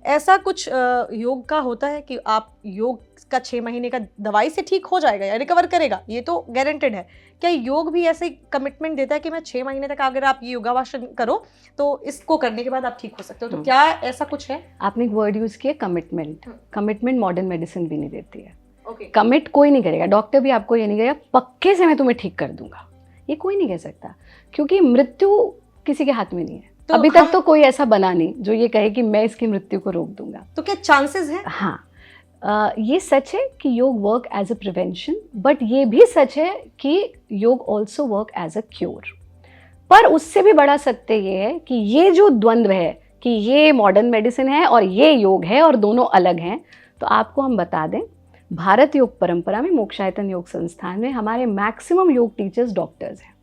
Speaker 2: ऐसा कुछ योग का होता है कि आप योग का 6 महीने का दवाई से ठीक हो जाएगा या रिकवर करेगा, ये तो गारंटेड है। क्या योग भी ऐसे कमिटमेंट देता है कि मैं 6 महीने तक अगर आप ये योगाभ्यास करो तो इसको करने के बाद आप ठीक हो सकते हो? तो क्या ऐसा कुछ है?
Speaker 1: आपने एक वर्ड यूज किया, कमिटमेंट। कमिटमेंट मॉडर्न मेडिसिन भी नहीं देती है।
Speaker 2: ओके,
Speaker 1: कमिट कोई नहीं करेगा, डॉक्टर भी आपको ये नहीं कहेगा पक्के से मैं तुम्हें ठीक कर दूंगा, ये कोई नहीं कह सकता, क्योंकि मृत्यु किसी के हाथ में नहीं है।
Speaker 2: तो
Speaker 1: अभी तक तो कोई ऐसा बना नहीं जो ये कहे कि मैं इसकी मृत्यु को रोक दूंगा।
Speaker 2: तो क्या चांसेस है?
Speaker 1: हाँ, ये सच है कि yoga work as a prevention, but ये भी सच है कि yoga also work as a cure. पर उससे भी बड़ा सत्य ये है कि ये जो द्वंद्व है कि ये मॉडर्न मेडिसिन है और ये योग है और दोनों अलग हैं, तो आपको हम बता दें, भारत योग परंपरा में मोक्षायतन योग संस्थान में हमारे मैक्सिमम योग टीचर्स डॉक्टर्स हैं,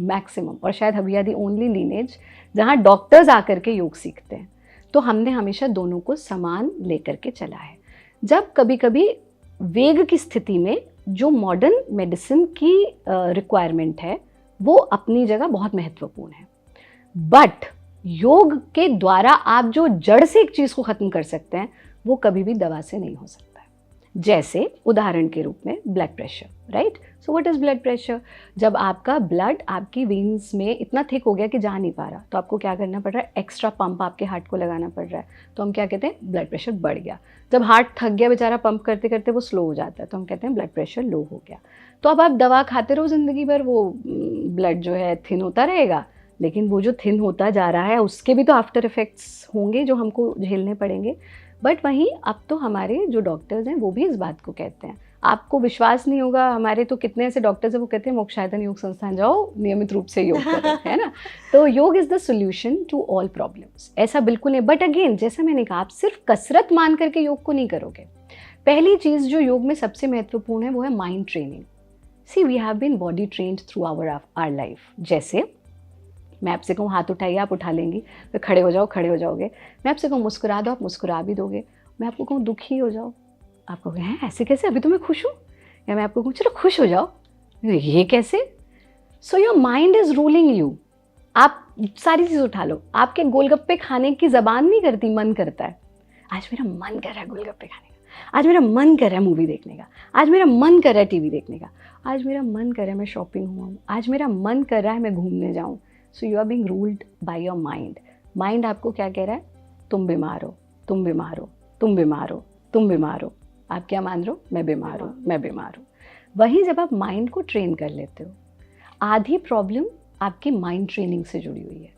Speaker 1: मैक्सिमम, और शायद we are the only lineage जहाँ डॉक्टर्स आकर के योग सीखते हैं। तो हमने हमेशा दोनों को समान लेकर के चला है। जब कभी कभी वेग की स्थिति में जो मॉडर्न मेडिसिन की रिक्वायरमेंट है वो अपनी जगह बहुत महत्वपूर्ण है, बट योग के द्वारा आप जो जड़ से एक चीज़ को ख़त्म कर सकते हैं वो कभी भी दवा से नहीं हो सकता है। जैसे उदाहरण के रूप में blood pressure, right? So what is blood pressure? जब आपका ब्लड आपकी वेन्स में इतना थिक हो गया कि जा नहीं पा रहा, तो आपको क्या करना पड़ रहा है? एक्स्ट्रा पंप आपके हार्ट को लगाना पड़ रहा है, तो हम क्या कहते हैं? ब्लड प्रेशर बढ़ गया। जब हार्ट थक गया बेचारा पंप करते करते, वो स्लो हो जाता है, तो हम कहते हैं ब्लड प्रेशर लो हो गया। तो अब आप दवा खाते रहो ज़िंदगी भर, वो ब्लड जो है थिन होता रहेगा, लेकिन वो जो थिन होता जा रहा है उसके भी तो आफ्टर इफेक्ट्स होंगे जो हमको झेलने पड़ेंगे। बट वहीं अब तो हमारे जो डॉक्टर्स हैं वो भी इस बात को कहते हैं, आपको विश्वास नहीं होगा, हमारे तो कितने ऐसे डॉक्टर्स हैं वो कहते हैं मोक्षायतन योग संस्थान जाओ, नियमित रूप से योग करो, है ना? तो yoga is the solution to all problems, ऐसा बिल्कुल नहीं। बट अगेन, जैसा मैंने कहा, आप सिर्फ कसरत मान करके योग को नहीं करोगे। पहली चीज़ जो योग में सबसे महत्वपूर्ण है वो है mind training. See, we have been body trained through our life. जैसे मैं आपसे कहूँ हाथ उठाइए, आप उठा लेंगी, फिर खड़े हो जाओ, खड़े हो जाओगे। मैं आपसे कहूँ मुस्कुरा दो, आप मुस्कुरा भी दोगे। मैं आपको कहूँ दुखी हो जाओ, आप कहोगे हैं ऐसे कैसे, अभी तो मैं खुश हूँ। या मैं आपको कहूँ चलो खुश हो जाओ, ये कैसे? So your mind is ruling you. आप सारी चीज़ उठा लो, आपके गोलगप्पे खाने की ज़बान नहीं करती, मन करता है। आज मेरा मन कर रहा है गोलगप्पे खाने का, आज मेरा मन कर रहा है मूवी देखने का, आज मेरा मन कर रहा है टीवी देखने का, आज मेरा मन कर रहा है मैं शॉपिंग हुआ हूँ, आज मेरा मन कर रहा है मैं घूमने जाऊँ। So you are being ruled by your mind. Mind आपको क्या कह रहा है? तुम बीमार हो, तुम बीमार हो, तुम बीमार हो, तुम बीमार हो। आप क्या मान रहे हो? मैं बीमार हूँ, मैं बीमार हूँ। वहीं जब आप माइंड को ट्रेन कर लेते हो, आधी प्रॉब्लम आपकी माइंड ट्रेनिंग से जुड़ी हुई है।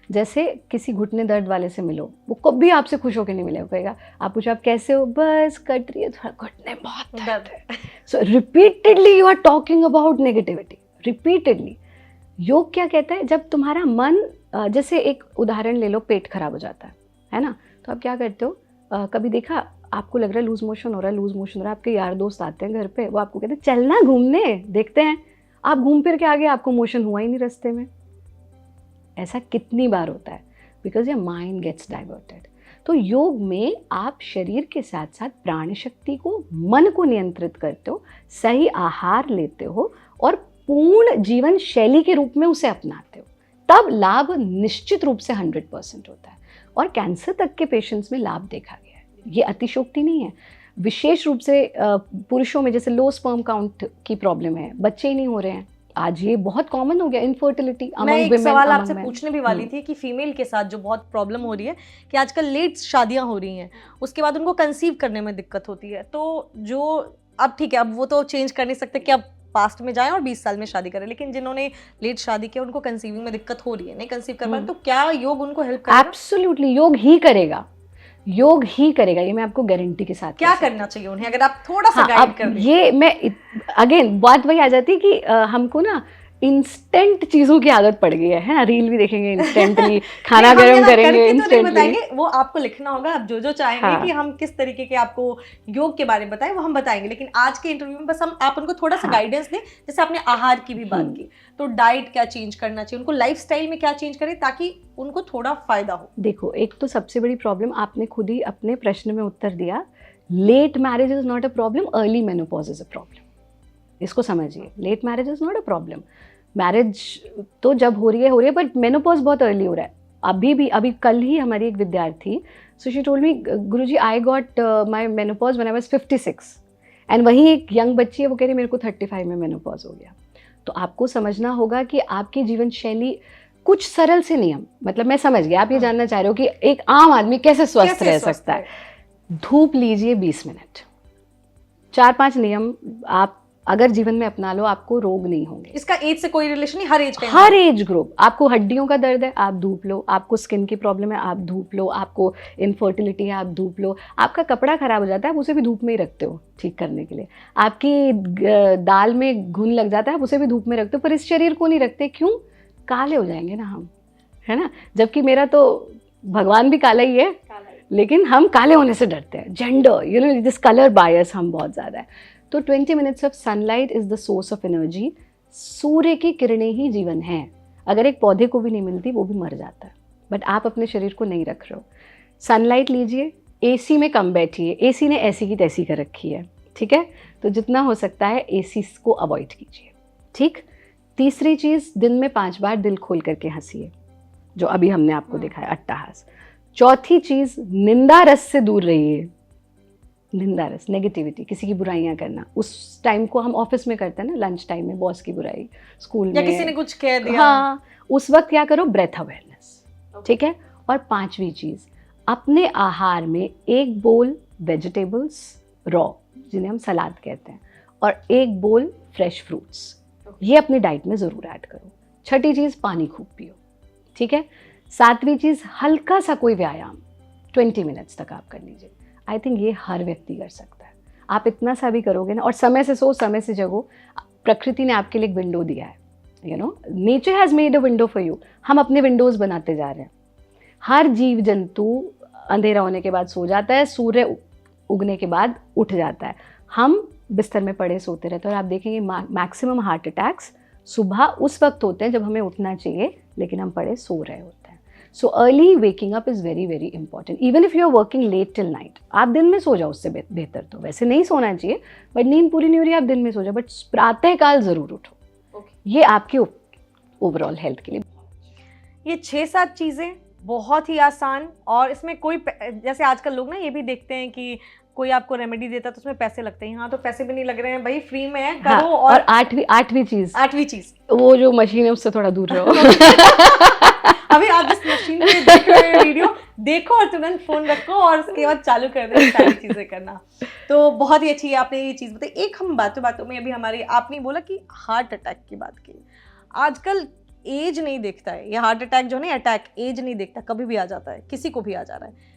Speaker 1: जैसे किसी घुटने दर्द वाले से मिलो, वो कभी आपसे खुश होकर नहीं मिलेगा, कहेगा, आप पूछो आप कैसे हो, बस कट रही है, थोड़ा घुटने बहुत दर्द है। So repeatedly you are talking about negativity, repeatedly. योग क्या कहता है? जब तुम्हारा मन, जैसे एक उदाहरण ले लो, पेट खराब हो जाता है ना, तो आप क्या करते हो? कभी देखा, आपको लग रहा है लूज मोशन हो रहा है, लूज मोशन हो रहा है, आपके यार दोस्त आते हैं घर पे, वो आपको कहते हैं चलना घूमने, देखते हैं। आप घूम फिर के आ गए, आपको मोशन हुआ ही नहीं रास्ते में। ऐसा कितनी बार होता है? Because your mind gets diverted. तो योग में आप शरीर के साथ साथ प्राण शक्ति को, मन को नियंत्रित करते हो, सही आहार लेते हो और पूर्ण जीवन शैली के रूप में उसे अपनाते हो, तब लाभ निश्चित रूप से 100% होता है। और कैंसर तक के पेशेंट्स में लाभ देखा गया है, ये अतिशोक्ति नहीं है। विशेष रूप से पुरुषों में जैसे लो स्पर्म काउंट की प्रॉब्लम है, बच्चे ही नहीं हो रहे हैं, आज ये बहुत कॉमन हो गया, इनफर्टिलिटी अमंग
Speaker 2: मैं एक
Speaker 1: women,
Speaker 2: सवाल
Speaker 1: among
Speaker 2: आपसे
Speaker 1: men।
Speaker 2: पूछने भी वाली थी कि फीमेल के साथ जो बहुत प्रॉब्लम हो रही है कि आजकल लेट शादियां हो रही हैं, उसके बाद उनको कंसीव करने में दिक्कत होती है। तो जो अब ठीक है, अब वो तो चेंज कर नहीं सकते कि अब पास्ट में जाएं और 20 साल में शादी करें, लेकिन जिन्होंने लेट शादी किया उनको कंसीविंग में दिक्कत हो रही है, नहीं कंसीव कर पा रहे, तो क्या योग उनको हेल्प करेगा?
Speaker 1: एब्सोल्युटली, योग ही करेगा, योग ही करेगा, ये मैं आपको गारंटी के साथ।
Speaker 2: क्या करना चाहिए उन्हें, अगर आप थोड़ा सा गाइड कर दें?
Speaker 1: ये मैं अगेन बात वही आ जाती है कि हमको ना इंस्टेंट चीजों की आदत पड़ गई है ना, रील भी देखेंगे इंस्टेंटली, खाना गर्म करेंगे इंस्टेंटली।
Speaker 2: बताएंगे, वो आपको लिखना होगा, आप जो जो चाहेंगे कि हम किस तरीके के आपको योग के बारे में बताएं वो हम बताएंगे, लेकिन आज के इंटरव्यू में बस हम आप उनको थोड़ा सा गाइडेंस दें। जैसे आपने आहार की भी बात की, तो डाइट क्या चेंज करना चाहिए उनको, लाइफस्टाइल में क्या चेंज करें ताकि उनको थोड़ा फायदा हो?
Speaker 1: देखो, एक तो सबसे बड़ी प्रॉब्लम आपने खुद ही अपने प्रश्न में उत्तर दिया, late marriage is not a problem, early menopause is a problem. इसको समझिए, late marriage is not a problem. Marriage तो जब हो रही है बट मेनोपॉज बहुत अर्ली हो रहा है। अभी कल ही हमारी एक विद्यार्थी, so she told me Guruji I got my menopause when I was 56 and वहीं एक यंग बच्ची है, वो कह रही मेरे को 35 में मेनोपॉज हो गया। तो आपको समझना होगा कि आपकी जीवन शैली कुछ सरल से नियम, मतलब मैं समझ गया आप ये जानना चाह रहे हो कि एक आम आदमी कैसे स्वस्थ रह सकता है। धूप लीजिए 20 मिनट, 4-5 नियम आप अगर जीवन में अपना लो, आपको रोग नहीं होंगे।
Speaker 2: इसका एज से कोई रिलेशन नहीं, हर एज का,
Speaker 1: हर एज ग्रुप। आपको हड्डियों का दर्द है, आप धूप लो। आपको स्किन की प्रॉब्लम है, आप धूप लो। आपको इनफर्टिलिटी है, आप धूप लो। आपका कपड़ा खराब हो जाता है, आप उसे भी धूप में ही रखते हो ठीक करने के लिए। आपकी दाल में घुन लग जाता है, आप उसे भी धूप में रखते हो, पर इस शरीर को नहीं रखते। क्यों? काले हो जाएंगे ना हम, है ना। जबकि मेरा तो भगवान भी काला ही है, लेकिन हम काले होने से डरते हैं। जेंडर दिस कलर बायस हम बहुत ज़्यादा है। तो 20 minutes of sunlight is the source of energy. सूर्य की किरणें ही जीवन है। अगर एक पौधे को भी नहीं मिलती, वो भी मर जाता है, बट आप अपने शरीर को नहीं रख रहे हो। सनलाइट लीजिए, एसी में कम बैठिए। एसी ने ऐसी की तैसी कर रखी है, ठीक है, तो जितना हो सकता है एसी को अवॉइड कीजिए, ठीक। तीसरी चीज़, दिन में 5 बार दिल खोल करके हंसिए, जो अभी हमने आपको दिखाया, अट्टहास। चौथी चीज़, निंदा रस से दूर रहिए। निंदा रस, नेगेटिविटी, किसी की बुराइयां करना। उस टाइम को हम ऑफिस में करते हैं ना, लंच टाइम में बॉस की बुराई, स्कूल
Speaker 2: या
Speaker 1: में
Speaker 2: किसी ने कुछ कह दिया,
Speaker 1: हाँ, उस वक्त क्या करो, ब्रेथ अवेयरनेस, ठीक है। और 5वीं चीज़, अपने आहार में 1 बोल वेजिटेबल्स रॉ, जिन्हें हम सलाद कहते हैं, और 1 बोल फ्रेश फ्रूट्स, ये अपनी डाइट में ज़रूर ऐड करो। छठी चीज़, पानी खूब पियो, ठीक है। 7वीं चीज़, हल्का सा कोई व्यायाम 20 मिनट्स तक आप कर लीजिए। आई थिंक ये हर व्यक्ति कर सकता है। आप इतना सा भी करोगे ना, और समय से सो, समय से जगो। प्रकृति ने आपके लिए एक विंडो दिया है, nature has made a window for you. हम अपने विंडोज़ बनाते जा रहे हैं। हर जीव जंतु अंधेरा होने के बाद सो जाता है, सूर्य उगने के बाद उठ जाता है। हम बिस्तर में पड़े सोते रहते हैं, और आप देखेंगे मैक्सिमम हार्ट अटैक्स सुबह उस वक्त होते हैं जब हमें उठना चाहिए, लेकिन हम पड़े सो रहे होते हैं। So early waking up is very very important. Even if you are working late till night, आप दिन में सो जाओ, उससे बेहतर तो वैसे नहीं सोना चाहिए, बट नींद पूरी नहीं हो रही, आप दिन में सो जाओ, बट प्रातःकाल ज़रूर उठो। ये आपकी ओवरऑल हेल्थ के लिए।
Speaker 2: ये 6-7 चीज़ें बहुत ही आसान, और इसमें कोई जैसे आजकल लोग ना ये भी देखते हैं कि कोई आपको रेमेडी देता है तो उसमें पैसे लगते हैं। यहाँ तो पैसे भी नहीं लग रहे हैं भाई, फ्री में है, करो। हाँ,
Speaker 1: और आठवीं चीज़, वो जो मशीन है उससे थोड़ा दूर रहो।
Speaker 2: अभी आप जिस मशीन पे देख रहे हो वीडियो, देखो और तुरंत फोन रखो और उसके बाद चालू कर दो सारी चीजें करना। तो बहुत ही अच्छी आपने ये चीज़ बताई। एक हम बातों में अभी हमारी, आपने बोला कि हार्ट अटैक की बात की। आजकल एज नहीं देखता है, ये हार्ट अटैक जो नहीं, अटैक एज नहीं देखता, कभी भी आ जाता है, किसी को भी आ जा रहा है।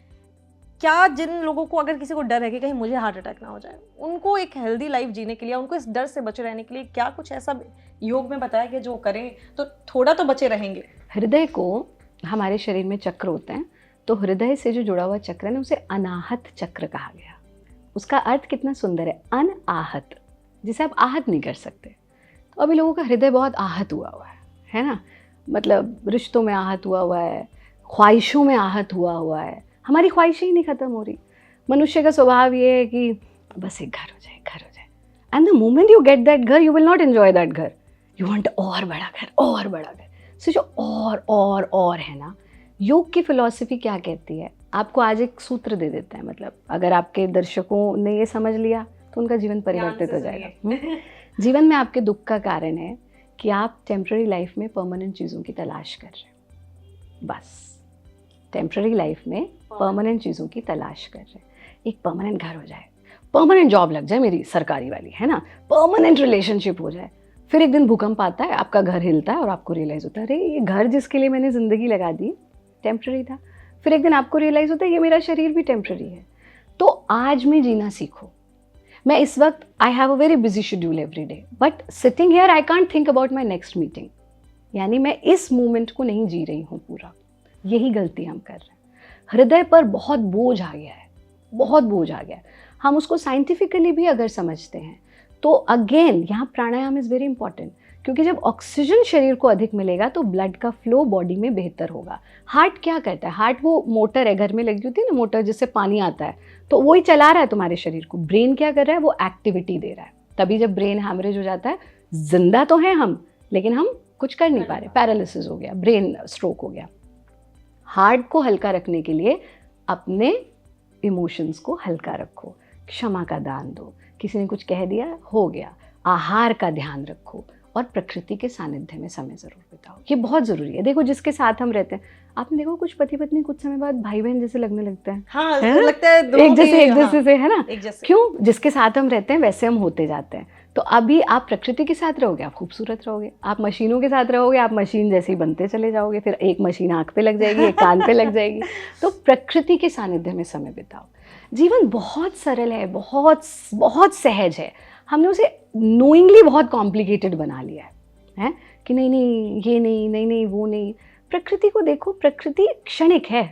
Speaker 2: क्या जिन लोगों को, अगर किसी को डर है कि कहीं मुझे हार्ट अटैक ना हो जाए, उनको एक हेल्दी लाइफ जीने के लिए, उनको इस डर से बचे रहने के लिए क्या कुछ ऐसा योग में बताया कि जो करें तो थोड़ा तो बचे रहेंगे? हृदय को,
Speaker 1: हमारे शरीर में चक्र होते हैं, तो हृदय से जो जुड़ा हुआ चक्र है ना, उसे अनाहत चक्र कहा गया। उसका अर्थ कितना सुंदर है, अनआहत, जिसे आप आहत नहीं कर सकते। तो अभी लोगों का हृदय बहुत आहत हुआ है ना, मतलब रिश्तों में आहत हुआ है, ख्वाहिशों में आहत हुआ है। हमारी ख्वाहिशें ही नहीं खत्म हो रही। मनुष्य का स्वभाव ये है कि बस एक घर हो जाए, and the moment you get that ghar, you will not enjoy that ghar, you want और बड़ा घर। सो जो और है ना, योग की फिलॉसफी क्या कहती है, आपको आज एक सूत्र दे देते हैं। मतलब अगर आपके दर्शकों ने ये समझ लिया तो उनका जीवन परिवर्तित हो जाएगा। जीवन में आपके दुख का कारण है कि आप टेम्पररी लाइफ में परमानेंट चीज़ों की तलाश कर रहे हैं। बस टेम्पररी लाइफ में परमानेंट चीज़ों की तलाश कर रहे हैं। एक परमानेंट घर हो जाए, परमानेंट जॉब लग जाए मेरी सरकारी वाली, है ना, परमानेंट रिलेशनशिप हो जाए। फिर एक दिन भूकंप आता है, आपका घर हिलता है और आपको रियलाइज़ होता है, अरे ये घर जिसके लिए मैंने ज़िंदगी लगा दी टेम्पररी था। फिर एक दिन आपको रियलाइज़ होता है ये मेरा शरीर भी टेम्पररी है। तो आज में जीना सीखो। मैं इस वक्त, I have a very busy schedule every day, but sitting here I can't think about my next meeting. यानी मैं इस मोमेंट को नहीं जी रही हूँ पूरा। यही गलती हम कर रहे हैं। हृदय पर बहुत बोझ आ गया है, बहुत बोझ आ गया है। हम उसको साइंटिफिकली भी अगर समझते हैं तो अगेन यहाँ प्राणायाम इज़ वेरी इंपॉर्टेंट, क्योंकि जब ऑक्सीजन शरीर को अधिक मिलेगा तो ब्लड का फ्लो बॉडी में बेहतर होगा। हार्ट क्या करता है, हार्ट वो मोटर है, घर में लगी होती है ना मोटर, जिससे पानी आता है, तो वही चला रहा है तुम्हारे शरीर को। ब्रेन क्या कर रहा है, वो एक्टिविटी दे रहा है। तभी जब ब्रेन हैमरेज हो जाता है, जिंदा तो हैं हम, लेकिन हम कुछ कर नहीं पा रहे, पैरालिसिस हो गया, ब्रेन स्ट्रोक हो गया। हार्ट को हल्का रखने के लिए अपने इमोशंस को हल्का रखो, क्षमा का दान दो, किसी ने कुछ कह दिया हो गया, आहार का ध्यान रखो और प्रकृति के सानिध्य में समय जरूर बिताओ। ये बहुत जरूरी है। देखो जिसके साथ हम रहते हैं, आपने देखो कुछ पति पत्नी कुछ समय बाद भाई बहन जैसे लगने लगते हैं।
Speaker 2: हाँ,
Speaker 1: है ना?
Speaker 2: लगता है
Speaker 1: एक जैसे से, है ना?
Speaker 2: एक जैसे।
Speaker 1: क्यों? जिसके साथ हम रहते हैं वैसे हम होते जाते हैं। तो अभी आप प्रकृति के साथ रहोगे, आप खूबसूरत रहोगे। आप मशीनों के साथ रहोगे, आप मशीन जैसे ही बनते चले जाओगे। फिर एक मशीन आँख पे लग जाएगी, एक कान पे लग जाएगी। तो प्रकृति के सानिध्य में समय बिताओ। जीवन बहुत सरल है, बहुत बहुत सहज है। हमने उसे नोइंगली बहुत कॉम्प्लिकेटेड बना लिया है कि नहीं नहीं ये नहीं, नहीं नहीं वो नहीं। प्रकृति को देखो, प्रकृति क्षणिक है,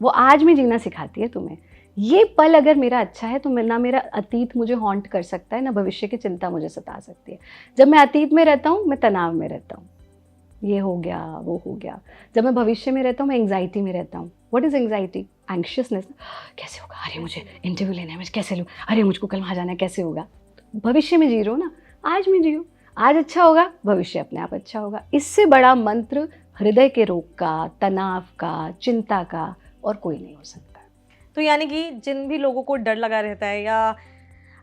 Speaker 1: वो आज में जीना सिखाती है तुम्हें। ये पल अगर मेरा अच्छा है तो ना मेरा अतीत मुझे हॉन्ट कर सकता है, ना भविष्य की चिंता मुझे सता सकती है। जब मैं अतीत में रहता हूँ मैं तनाव में रहता हूँ, ये हो गया वो हो गया। जब मैं भविष्य में रहता हूँ मैं एंग्जाइटी में रहता हूँ। What is anxiety? एंग्शियसनेस। कैसे होगा, अरे मुझे इंटरव्यू लेना है, मैं कैसे लूँ, अरे मुझको कल वहाँ जाना है, कैसे होगा। भविष्य में जी रहे हो ना, आज में जियो। आज अच्छा होगा, भविष्य अपने आप अच्छा होगा। इससे बड़ा मंत्र हृदय के रोग का, तनाव का, चिंता का और कोई नहीं हो सकता।
Speaker 2: तो यानी कि जिन भी लोगों को डर लगा रहता है, या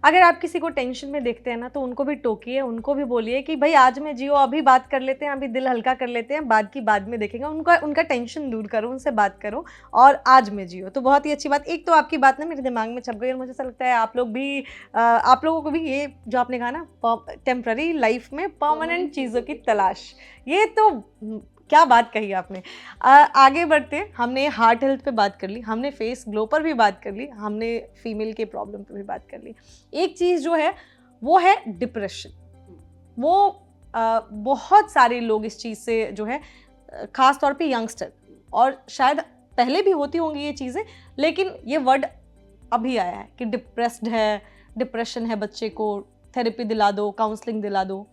Speaker 2: अगर आप किसी को टेंशन में देखते हैं ना, तो उनको भी टोकिए, उनको भी बोलिए कि भाई आज में जियो, अभी बात कर लेते हैं, अभी दिल हल्का कर लेते हैं, बाद की बाद में देखेंगे। उनका टेंशन दूर करो, उनसे बात करो और आज में जियो। तो बहुत ही अच्छी बात। एक तो आपकी बात ना मेरे दिमाग में छप गई और मुझे ऐसा लगता है आप लोगों को भी ये जो आपने कहा ना, टेम्पररी लाइफ में परमानेंट चीज़ों की तलाश, ये तो क्या बात कही आपने। आगे बढ़ते, हमने हार्ट हेल्थ पे बात कर ली, हमने फेस ग्लो पर भी बात कर ली, हमने फीमेल के प्रॉब्लम पे भी बात कर ली। एक चीज़ जो है वो है डिप्रेशन। वो बहुत सारे लोग इस चीज़ से जो है, ख़ास तौर पे यंगस्टर, और शायद पहले भी होती होंगी ये चीज़ें, लेकिन ये वर्ड अभी आया है कि डिप्रेस्ड है, डिप्रेशन है, बच्चे को थेरेपी दिला दो, काउंसलिंग दिला दो।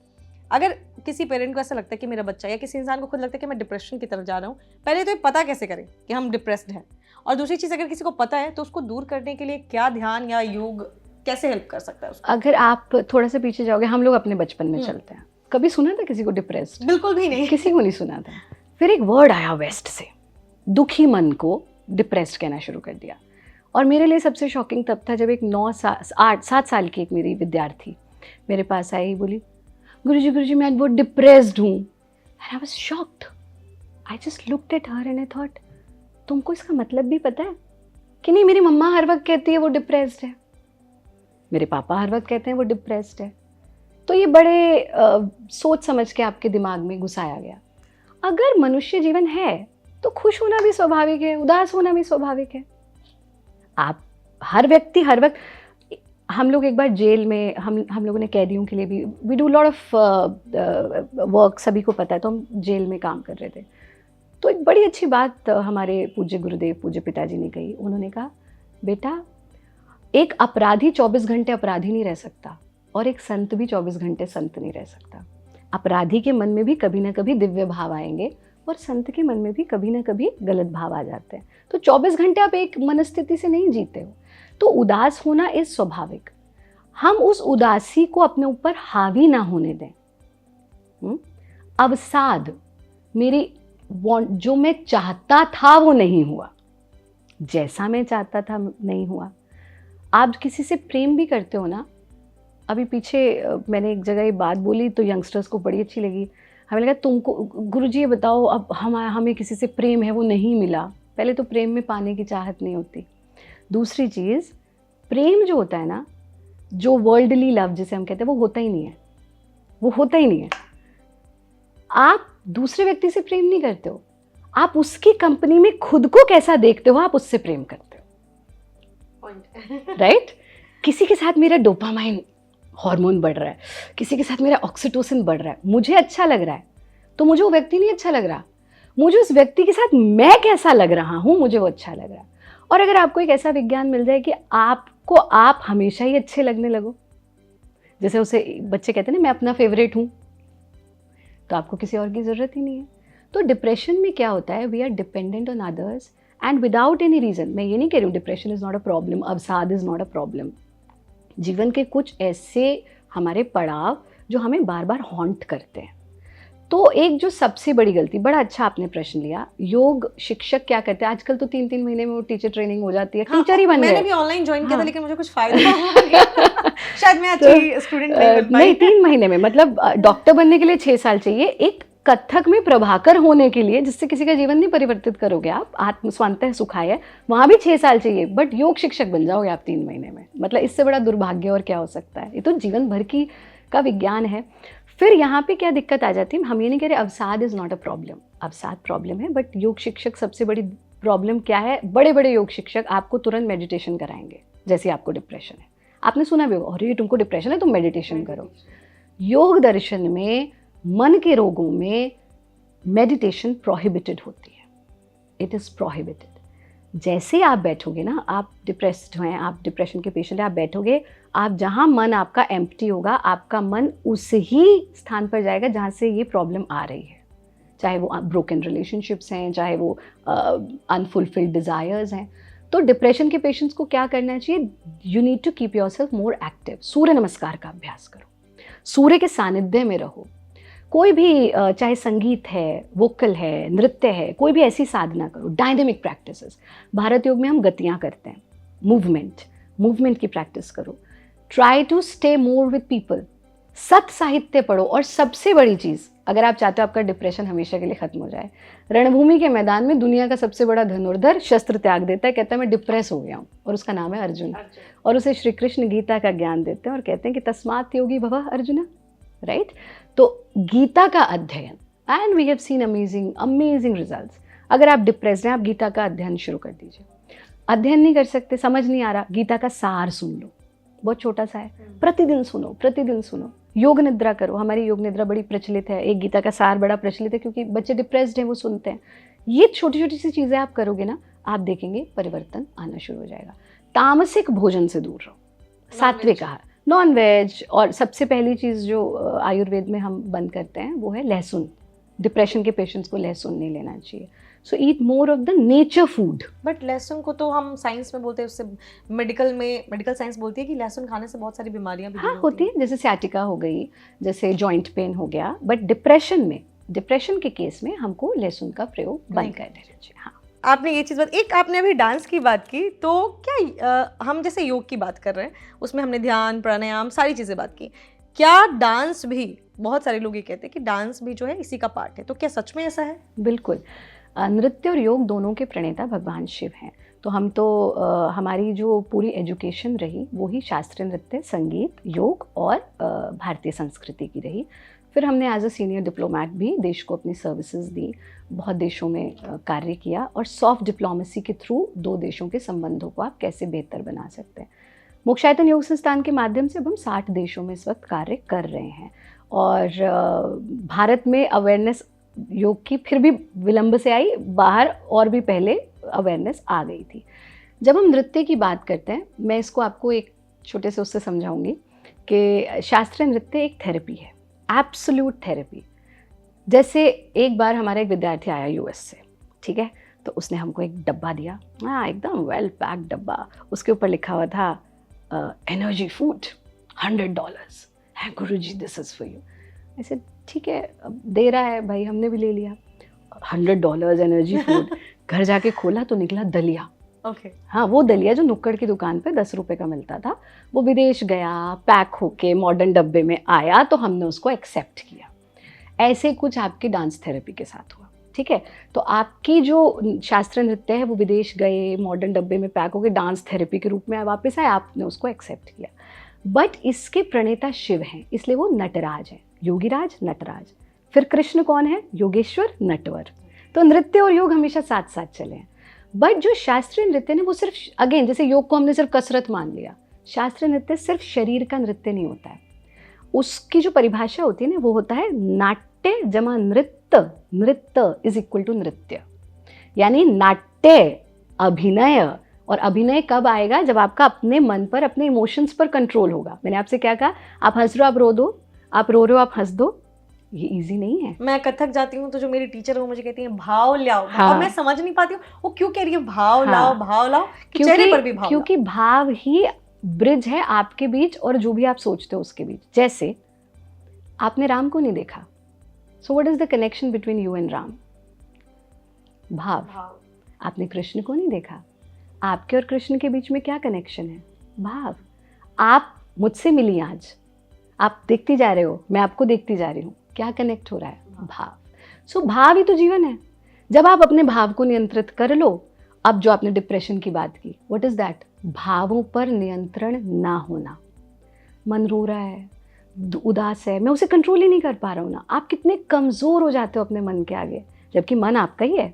Speaker 2: अगर किसी पेरेंट को ऐसा लगता है कि मेरा बच्चा, या किसी इंसान को खुद लगता है कि मैं डिप्रेशन की तरफ जा रहा हूँ, पहले तो ये पता कैसे करें कि हम डिप्रेस्ड हैं, और दूसरी चीज़ अगर किसी को पता है तो उसको दूर करने के लिए क्या ध्यान या योग कैसे हेल्प कर सकता है उसको?
Speaker 1: अगर आप थोड़ा सा पीछे जाओगे, हम लोग अपने बचपन में चलते हैं, कभी सुना था किसी को डिप्रेस्ड?
Speaker 2: बिल्कुल भी नहीं, किसी
Speaker 1: को नहीं सुना था। फिर एक वर्ड आया वेस्ट से, दुखी मन को डिप्रेस्ड कहना शुरू कर दिया। और मेरे लिए सबसे शॉकिंग तब था जब एक 7 साल की एक मेरी विद्यार्थी मेरे पास आई, बोली गुरुजी मैं बहुत डिप्रेस्ड हूँ। And I was shocked. I just looked at her and I thought, तुमको इसका मतलब भी पता है? कि नहीं, मेरी मम्मा हर वक्त कहती है वो डिप्रेस्ड है, मेरे पापा हर वक्त कहते हैं वो डिप्रेस्ड है। तो ये बड़े सोच समझ के आपके दिमाग में घुसाया गया। अगर मनुष्य जीवन है तो खुश होना भी स्वाभाविक है, उदास होना भी स्वाभाविक है। आप हर व्यक्ति हर वक्त, हम लोग एक बार जेल में, हम लोगों ने कैदियों के लिए भी, we do lot of work, सभी को पता है, तो हम जेल में काम कर रहे थे। तो एक बड़ी अच्छी बात हमारे पूज्य गुरुदेव, पूज्य पिताजी ने कही। उन्होंने कहा, बेटा एक अपराधी 24 घंटे अपराधी नहीं रह सकता, और एक संत भी 24 घंटे संत नहीं रह सकता। अपराधी के मन में भी कभी ना कभी दिव्य भाव आएंगे, और संत के मन में भी कभी ना कभी गलत भाव आ जाते हैं। तो 24 घंटे आप एक मनस्थिति से नहीं जीते हो। तो उदास होना इज स्वाभाविक। हम उस उदासी को अपने ऊपर हावी ना होने दें। अवसाद, मेरी जो मैं चाहता था वो नहीं हुआ, जैसा मैं चाहता था नहीं हुआ। आप किसी से प्रेम भी करते हो ना, अभी पीछे मैंने एक जगह ये बात बोली तो यंगस्टर्स को बड़ी अच्छी लगी। हमें लगा तुमको गुरुजी ये बताओ, अब हमें किसी से प्रेम है वो नहीं मिला। पहले तो प्रेम में पाने की चाहत नहीं होती। दूसरी चीज़, प्रेम जो होता है ना, जो वर्ल्डली लव जिसे हम कहते हैं, वो होता ही नहीं है, वो होता ही नहीं है। आप दूसरे व्यक्ति से प्रेम नहीं करते हो, आप उसकी कंपनी में खुद को कैसा देखते हो, आप उससे प्रेम करते हो। राइट? किसी के साथ मेरा डोपामाइन हार्मोन बढ़ रहा है, किसी के साथ मेरा ऑक्सीटोसिन बढ़ रहा है, मुझे अच्छा लग रहा है, तो मुझे वो व्यक्ति नहीं अच्छा लग रहा, मुझे उस व्यक्ति के साथ मैं कैसा लग रहा हूँ, मुझे वो अच्छा लग रहा है। और अगर आपको एक ऐसा विज्ञान मिल जाए कि आपको आप हमेशा ही अच्छे लगने लगो, जैसे उसे बच्चे कहते हैं ना, मैं अपना फेवरेट हूँ, तो आपको किसी और की ज़रूरत ही नहीं है। तो डिप्रेशन में क्या होता है, we are dependent on others and without any reason. मैं ये नहीं कह रही हूँ depression is not a problem, अवसाद इज़ नॉट अ प्रॉब्लम। जीवन के कुछ ऐसे हमारे पड़ाव जो हमें बार बार हॉन्ट करते हैं, तो एक जो सबसे बड़ी गलती, बड़ा अच्छा आपने प्रश्न लिया, योग शिक्षक क्या करते हैं आजकल, तो 3-3 महीने में वो टीचर ट्रेनिंग हो जाती है, टीचर ही बन गए।
Speaker 2: मैंने भी ऑनलाइन ज्वाइन किया था,
Speaker 1: हाँ।
Speaker 2: लेकिन मुझे कुछ फायदा हुआ नहीं। शायद मैं अच्छी स्टूडेंट नहीं बन पाई।
Speaker 1: नहीं, 3 महीने में, मतलब डॉक्टर बनने के लिए 6 साल चाहिए, एक कथक में प्रभाकर होने के लिए, जिससे किसी का जीवन नहीं परिवर्तित करोगे आप, आत्म स्वांतः सुखाय, वहां भी 6 साल चाहिए, बट योग शिक्षक बन जाओगे आप 3 महीने में। मतलब इससे बड़ा दुर्भाग्य और क्या हो सकता है? ये तो जीवन भर की का विज्ञान है। फिर यहाँ पे क्या दिक्कत आ जाती है, हम ये नहीं कह रहे अवसाद इज नॉट अ प्रॉब्लम, अवसाद प्रॉब्लम है, बट योग शिक्षक सबसे बड़ी प्रॉब्लम क्या है, बड़े बड़े योग शिक्षक आपको तुरंत मेडिटेशन कराएंगे। जैसे आपको डिप्रेशन है, आपने सुना भी होगा, अरे तुमको डिप्रेशन है तुम मेडिटेशन करो। योग दर्शन में मन के रोगों में मेडिटेशन प्रोहिबिटेड होती है, इट इज़ प्रोहिबिटेड। जैसे आप बैठोगे ना, आप डिप्रेस्ड हैं, आप डिप्रेशन के पेशेंट हैं, आप बैठोगे, आप जहाँ मन आपका एम्प्टी होगा, आपका मन उस ही स्थान पर जाएगा जहाँ से ये प्रॉब्लम आ रही है, चाहे वो ब्रोकन रिलेशनशिप्स हैं, चाहे वो अनफुलफिल्ड डिज़ायर्स हैं। तो डिप्रेशन के पेशेंट्स को क्या करना चाहिए, you need to keep yourself more active. Surya Namaskar का अभ्यास करो, सूर्य के सानिध्य में रहो, कोई भी चाहे संगीत है, वोकल है, नृत्य है, कोई भी ऐसी साधना करो, डायनेमिक प्रैक्टिसेस। भारत योग में हम गतियाँ करते हैं, मूवमेंट की प्रैक्टिस करो। Try to stay more with people, सत साहित्य पढ़ो, और सबसे बड़ी चीज़, अगर आप चाहते हो आपका डिप्रेशन हमेशा के लिए खत्म हो जाए, रणभूमि के मैदान में दुनिया का सबसे बड़ा धनुर्धर शस्त्र त्याग देता है, कहता है मैं डिप्रेस हो गया हूँ, और उसका नाम है अर्जुन। और उसे श्री कृष्ण गीता का ज्ञान देते हैं और कहते हैं कि तस्मात् योगी भवः अर्जुन, राइट। तो गीता का अध्ययन, and we have seen amazing results. अगर आप डिप्रेस्ड हैं, आप गीता का अध्ययन शुरू कर दीजिए। अध्ययन नहीं कर सकते, समझ नहीं आ रहा, गीता का सार सुन लो, बहुत छोटा सा है, प्रतिदिन सुनो। योग निद्रा करो, हमारी योग निद्रा बड़ी प्रचलित है, एक गीता का सार बड़ा प्रचलित है, क्योंकि बच्चे डिप्रेस्ड हैं वो सुनते हैं। ये छोटी छोटी सी चीज़ें आप करोगे ना, आप देखेंगे परिवर्तन आना शुरू हो जाएगा। तामसिक भोजन से दूर रहो, सात्विक आहार, नॉन वेज, और सबसे पहली चीज़ जो आयुर्वेद में हम बंद करते हैं वो है लहसुन। डिप्रेशन के पेशेंट्स को लहसुन नहीं लेना चाहिए। So eat more of the nature food.
Speaker 2: But लहसुन को तो हम साइंस में बोलते हैं, उससे मेडिकल साइंस बोलती है कि लहसुन खाने से बहुत सारी बीमारियां भी
Speaker 1: हाँ होती है, जैसे सियाटिका हो गई, जैसे जॉइंट पेन हो गया, बट डिप्रेशन के केस में हमको लहसुन का प्रयोग बंद कर देना चाहिए। हाँ,
Speaker 2: आपने ये चीज़ बात, एक आपने अभी डांस की बात की, तो क्या हम जैसे योग की बात कर रहे हैं, उसमें हमने ध्यान, प्राणायाम, सारी चीज़ें बात की, क्या डांस भी, बहुत सारे लोग ये कहते हैं कि डांस भी जो है इसी का पार्ट है, तो क्या सच में ऐसा है?
Speaker 1: बिल्कुल। नृत्य और योग दोनों के प्रणेता भगवान शिव हैं। तो हम तो हमारी जो पूरी एजुकेशन रही वो ही शास्त्रीय नृत्य, संगीत, योग और भारतीय संस्कृति की रही। फिर हमने एज अ सीनियर डिप्लोमैट भी देश को अपनी सर्विसेज दी, बहुत देशों में कार्य किया, और सॉफ्ट डिप्लोमेसी के थ्रू दो देशों के संबंधों को आप कैसे बेहतर बना सकते हैं। मोक्षायतन योग संस्थान के माध्यम से अब हम 60 देशों में इस वक्त कार्य कर रहे हैं, और भारत में अवेयरनेस योग की फिर भी विलंब से आई, बाहर और भी पहले अवेयरनेस आ गई थी। जब हम नृत्य की बात करते हैं, मैं इसको आपको एक छोटे से उससे समझाऊंगी कि शास्त्रीय नृत्य एक थेरेपी है, एब्सोल्यूट थेरेपी। जैसे एक बार हमारा एक विद्यार्थी आया यूएस से, ठीक है, तो उसने हमको एक डब्बा दिया, हाँ एकदम वेल पैक्ड डब्बा, उसके ऊपर लिखा हुआ था एनर्जी फूड $100 है, गुरुजी दिस इज़ फॉर यू। ऐसे ठीक है, अब दे रहा है भाई, हमने भी ले लिया, $100 एनर्जी फूड। घर जाके खोला तो निकला दलिया।
Speaker 2: ओके।
Speaker 1: हाँ, वो दलिया जो नुक्कड़ की दुकान पे 10 रुपए का मिलता था, वो विदेश गया, पैक होके मॉडर्न डब्बे में आया, तो हमने उसको एक्सेप्ट किया। ऐसे कुछ आपकी डांस थेरेपी के साथ हुआ, ठीक है। तो आपकी जो शास्त्रीय नृत्य है वो विदेश गए, मॉडर्न डब्बे में पैक होके डांस थेरेपी के रूप में वापस आए, आपने उसको एक्सेप्ट किया। बट इसके प्रणेता शिव हैं, इसलिए वो नटराज हैं, योगीराज नटराज। फिर कृष्ण कौन है? योगेश्वर नटवर। तो नृत्य और योग हमेशा साथ साथ चले हैं। बट जो शास्त्रीय नृत्य ने वो सिर्फ, अगेन जैसे योग को हमने सिर्फ कसरत मान लिया, शास्त्रीय नृत्य सिर्फ शरीर का नृत्य नहीं होता है। उसकी जो परिभाषा होती है ना, वो होता है नाट्य जमा नृत्य, नृत्य इज इक्वल टू नृत्य। यानी नाट्य अभिनय, और अभिनय कब आएगा? जब आपका अपने मन पर, अपने इमोशंस पर कंट्रोल होगा। मैंने आपसे क्या कहा? आप हंस रहे हो आप रो दो, आप रो रहे हो आप हंस दो। ये इजी नहीं है।
Speaker 2: मैं कथक जाती हूँ तो जो मेरी टीचर है वो मुझे कहती है भाव लाओ,
Speaker 1: हाँ।
Speaker 2: और मैं समझ नहीं पाती हूँ वो क्यों कह रही है भाव
Speaker 1: हाँ।
Speaker 2: लाओ भाव लाओ, कि चेहरे पर भी भाव
Speaker 1: क्योंकि भाव ही ब्रिज है आपके बीच और जो भी आप सोचते हो उसके बीच। जैसे आपने राम को नहीं देखा, so what is the connection between you and Ram? भाव। आपने कृष्ण को नहीं देखा, आपके और कृष्ण के बीच में क्या कनेक्शन है? भाव। आप मुझसे मिली आज, आप देखती जा रहे हो, मैं आपको देखती जा रही हूँ, क्या कनेक्ट हो रहा है? भाव। सो भाव ही तो जीवन है। जब आप अपने भाव को नियंत्रित कर लो, अब जो आपने डिप्रेशन की बात की, व्हाट इज दैट? भावों पर नियंत्रण ना होना। मन रो रहा है, उदास है, मैं उसे कंट्रोल ही नहीं कर पा रहा हूँ ना। आप कितने कमज़ोर हो जाते हो अपने मन के आगे, जबकि मन आपका ही है।